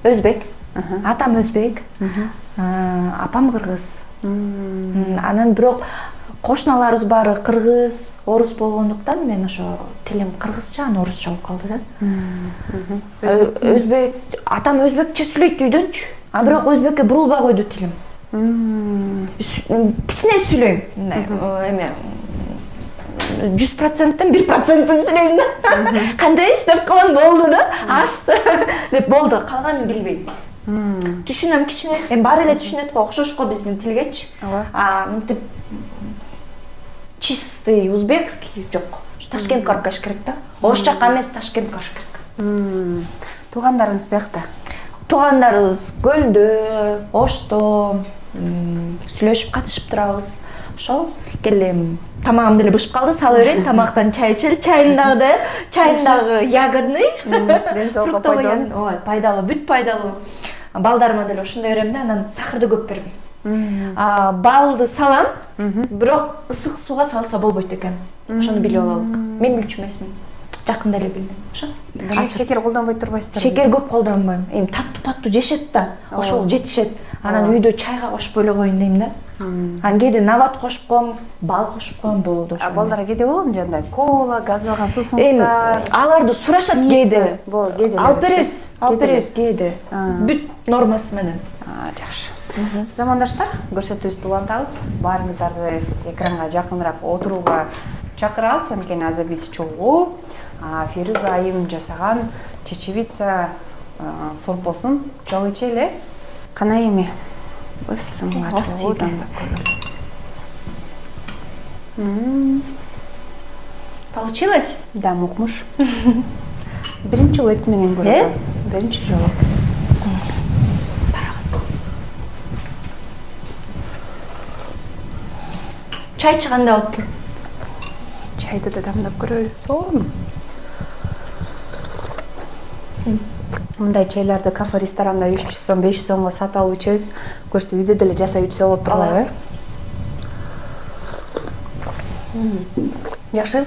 Өзбек. Атам өзбек. Апам кыргыз. Анан бирок кошуналарыбыз баары кыргыз, орус болгондуктан мен ошо тилим кыргызча, анан орусча болуп калды да. Өзбек, атам өзбекче сүйлөйт үйдөнчү. А бирок өзбекке бурулбай койду тилим. Кичине сүйлөйм. Эме 100%тен 1%тен сүйлөйм да. Кандайсыз деп калам, болду да. Ашты деп болду, калганын билбейм. Түшүнөм кичине. Эми баары эле түшүнөт го, окшош го биздин тилгечи. Мынтип чистый узбекский жок. Ташкентке барып келиш керек да. Ош жака эмес, Ташкентке барыш керек. Туугандарыңыз биякта? Туугандарыбыз Көлдө, Ошто сүйлөшүп катышып турабыз. Ошол келем, тамагым деле бышып калды, сала берейин, тамактан чай ичели, чайындагы ягодный, ден соолукка пайдалуу. Ой, пайдалуу, бүт пайдалуу. Балдарыма деле ошондой берем да, анан сахарды көп бербейм. Балды салам, бирок ысык сууга салса болбойт экен. Ошону билип алалык. Мен билчү эмесмин. Жакында эле билдим. Ошо. Шекер колдонбой турбайсыздар? Шекер көп колдонбойм. Эми таттуу жешет да. Ошол жетишет. Анан үйдө чайга кошуп эле коеюн дейм да. Анан кээде набат кошуп коем, бал кошуп коем, болду ошо. Балдарга кээде болобу жандай кола, газдалган суусундуктар? Аларды сурашат кээде. Кээде алып беребиз кээде. Бүт нормасы менен. Жакшы. Замандаштар, көрсөтүүбүздү улантабыз. Баарыңыздарды экранга жакыныраак отурууга чакырабыз. Анткени азыр биз чогуу Фируза айым жасаган чечевица сорпосун чогуу ичели. Кана эми? Получилось? Да, мукмуш. Биринчи жолу эт менен көрөт. Биринчи жолу. Чай чыганда болуптур. Чайды да дамдап көрөлү. Сонун. Мындай чайларды кафе, ресторанда 300 сом, 500 сомго сатып алып ичебиз. Көрсө үйдө деле жасап ичсе болот турбайбы? Жакшы.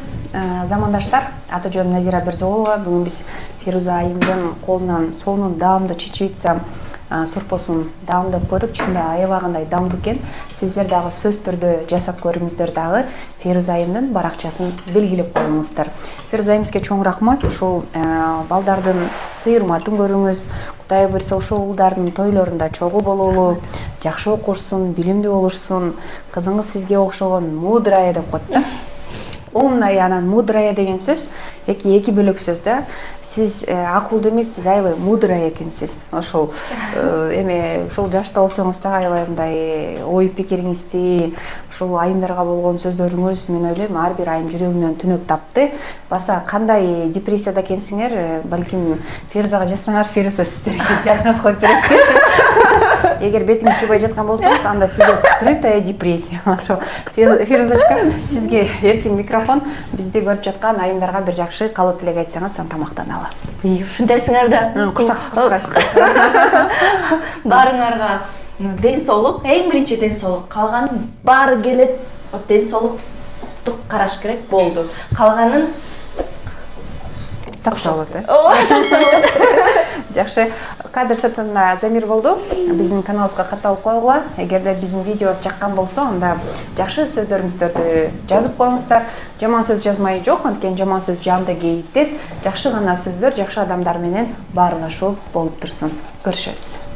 Замандаштар, аты жөнүм Назира Бердиголова. Бүгүн биз Фируза айымдын колунан сонун даамдуу чечевица сорпосун даамдап көрдүк. Чынында аябагандай даамдуу экен. Сиздер дагы сөз түрдө жасап көрүңүздөр дагы. Фируза айымдын баракчасын белгилеп коюңуздар. Фируза айымызга чоң рахмат. Ушул балдардын сыйыр урматын көрүңүз. Кудай буйрса ошол уулдардын тойлорунда чогуу бололу, жакшы окушсун, билимдүү болушсун. Кызыңыз сизге окшогон мудрая деп коет да. Умная, анан мудрая деген сөз эки бөлөк сөз да. Сиз акылдуу эмес, сиз аябай мудрая экенсиз. Ошол эме ушул жашта болсоңуз да аябай мындай ой пикириңизди, ушул айымдарга болгон сөздөрүңүз, мен ойлойм, ар бир айым жүрөгүнөн түнөк тапты. Баса кандай депрессияда экенсиңер, балким Фирузага жазсаңар, Фируза сиздерге диагноз коюп берет. Эгер бетиңиз жубай жаткан болсоңуз, анда сизде скрытая депрессия. Фирузачка, сизге эркин микрофон. Бизди көрүп жаткан айымдарга бир жакшы каалоо тилек айтсаңыз, аны тамактаналы. Ушунтайсыңар да. Курсак ачты. Баарыңарга ден соолук, эң биринчи ден соолук. Калганын баары келет. Ден соолукту караш керек болду. Калганын Тапса болот, ооба, тапса болот. Жакшы, кадр сыртында Замир болду. Биздин каналыбызга катталып койгула. Эгерде биздин видеобуз жаккан болсо, анда жакшы сөздөрүңүздөрдү жазып коюңуздар. Жаман сөз жазмай жок, анткени жаман сөз жанды кейиттет. Жакшы гана сөздөр жакшы адамдар менен баарлашуу болуп турсун. Көрүшөбүз.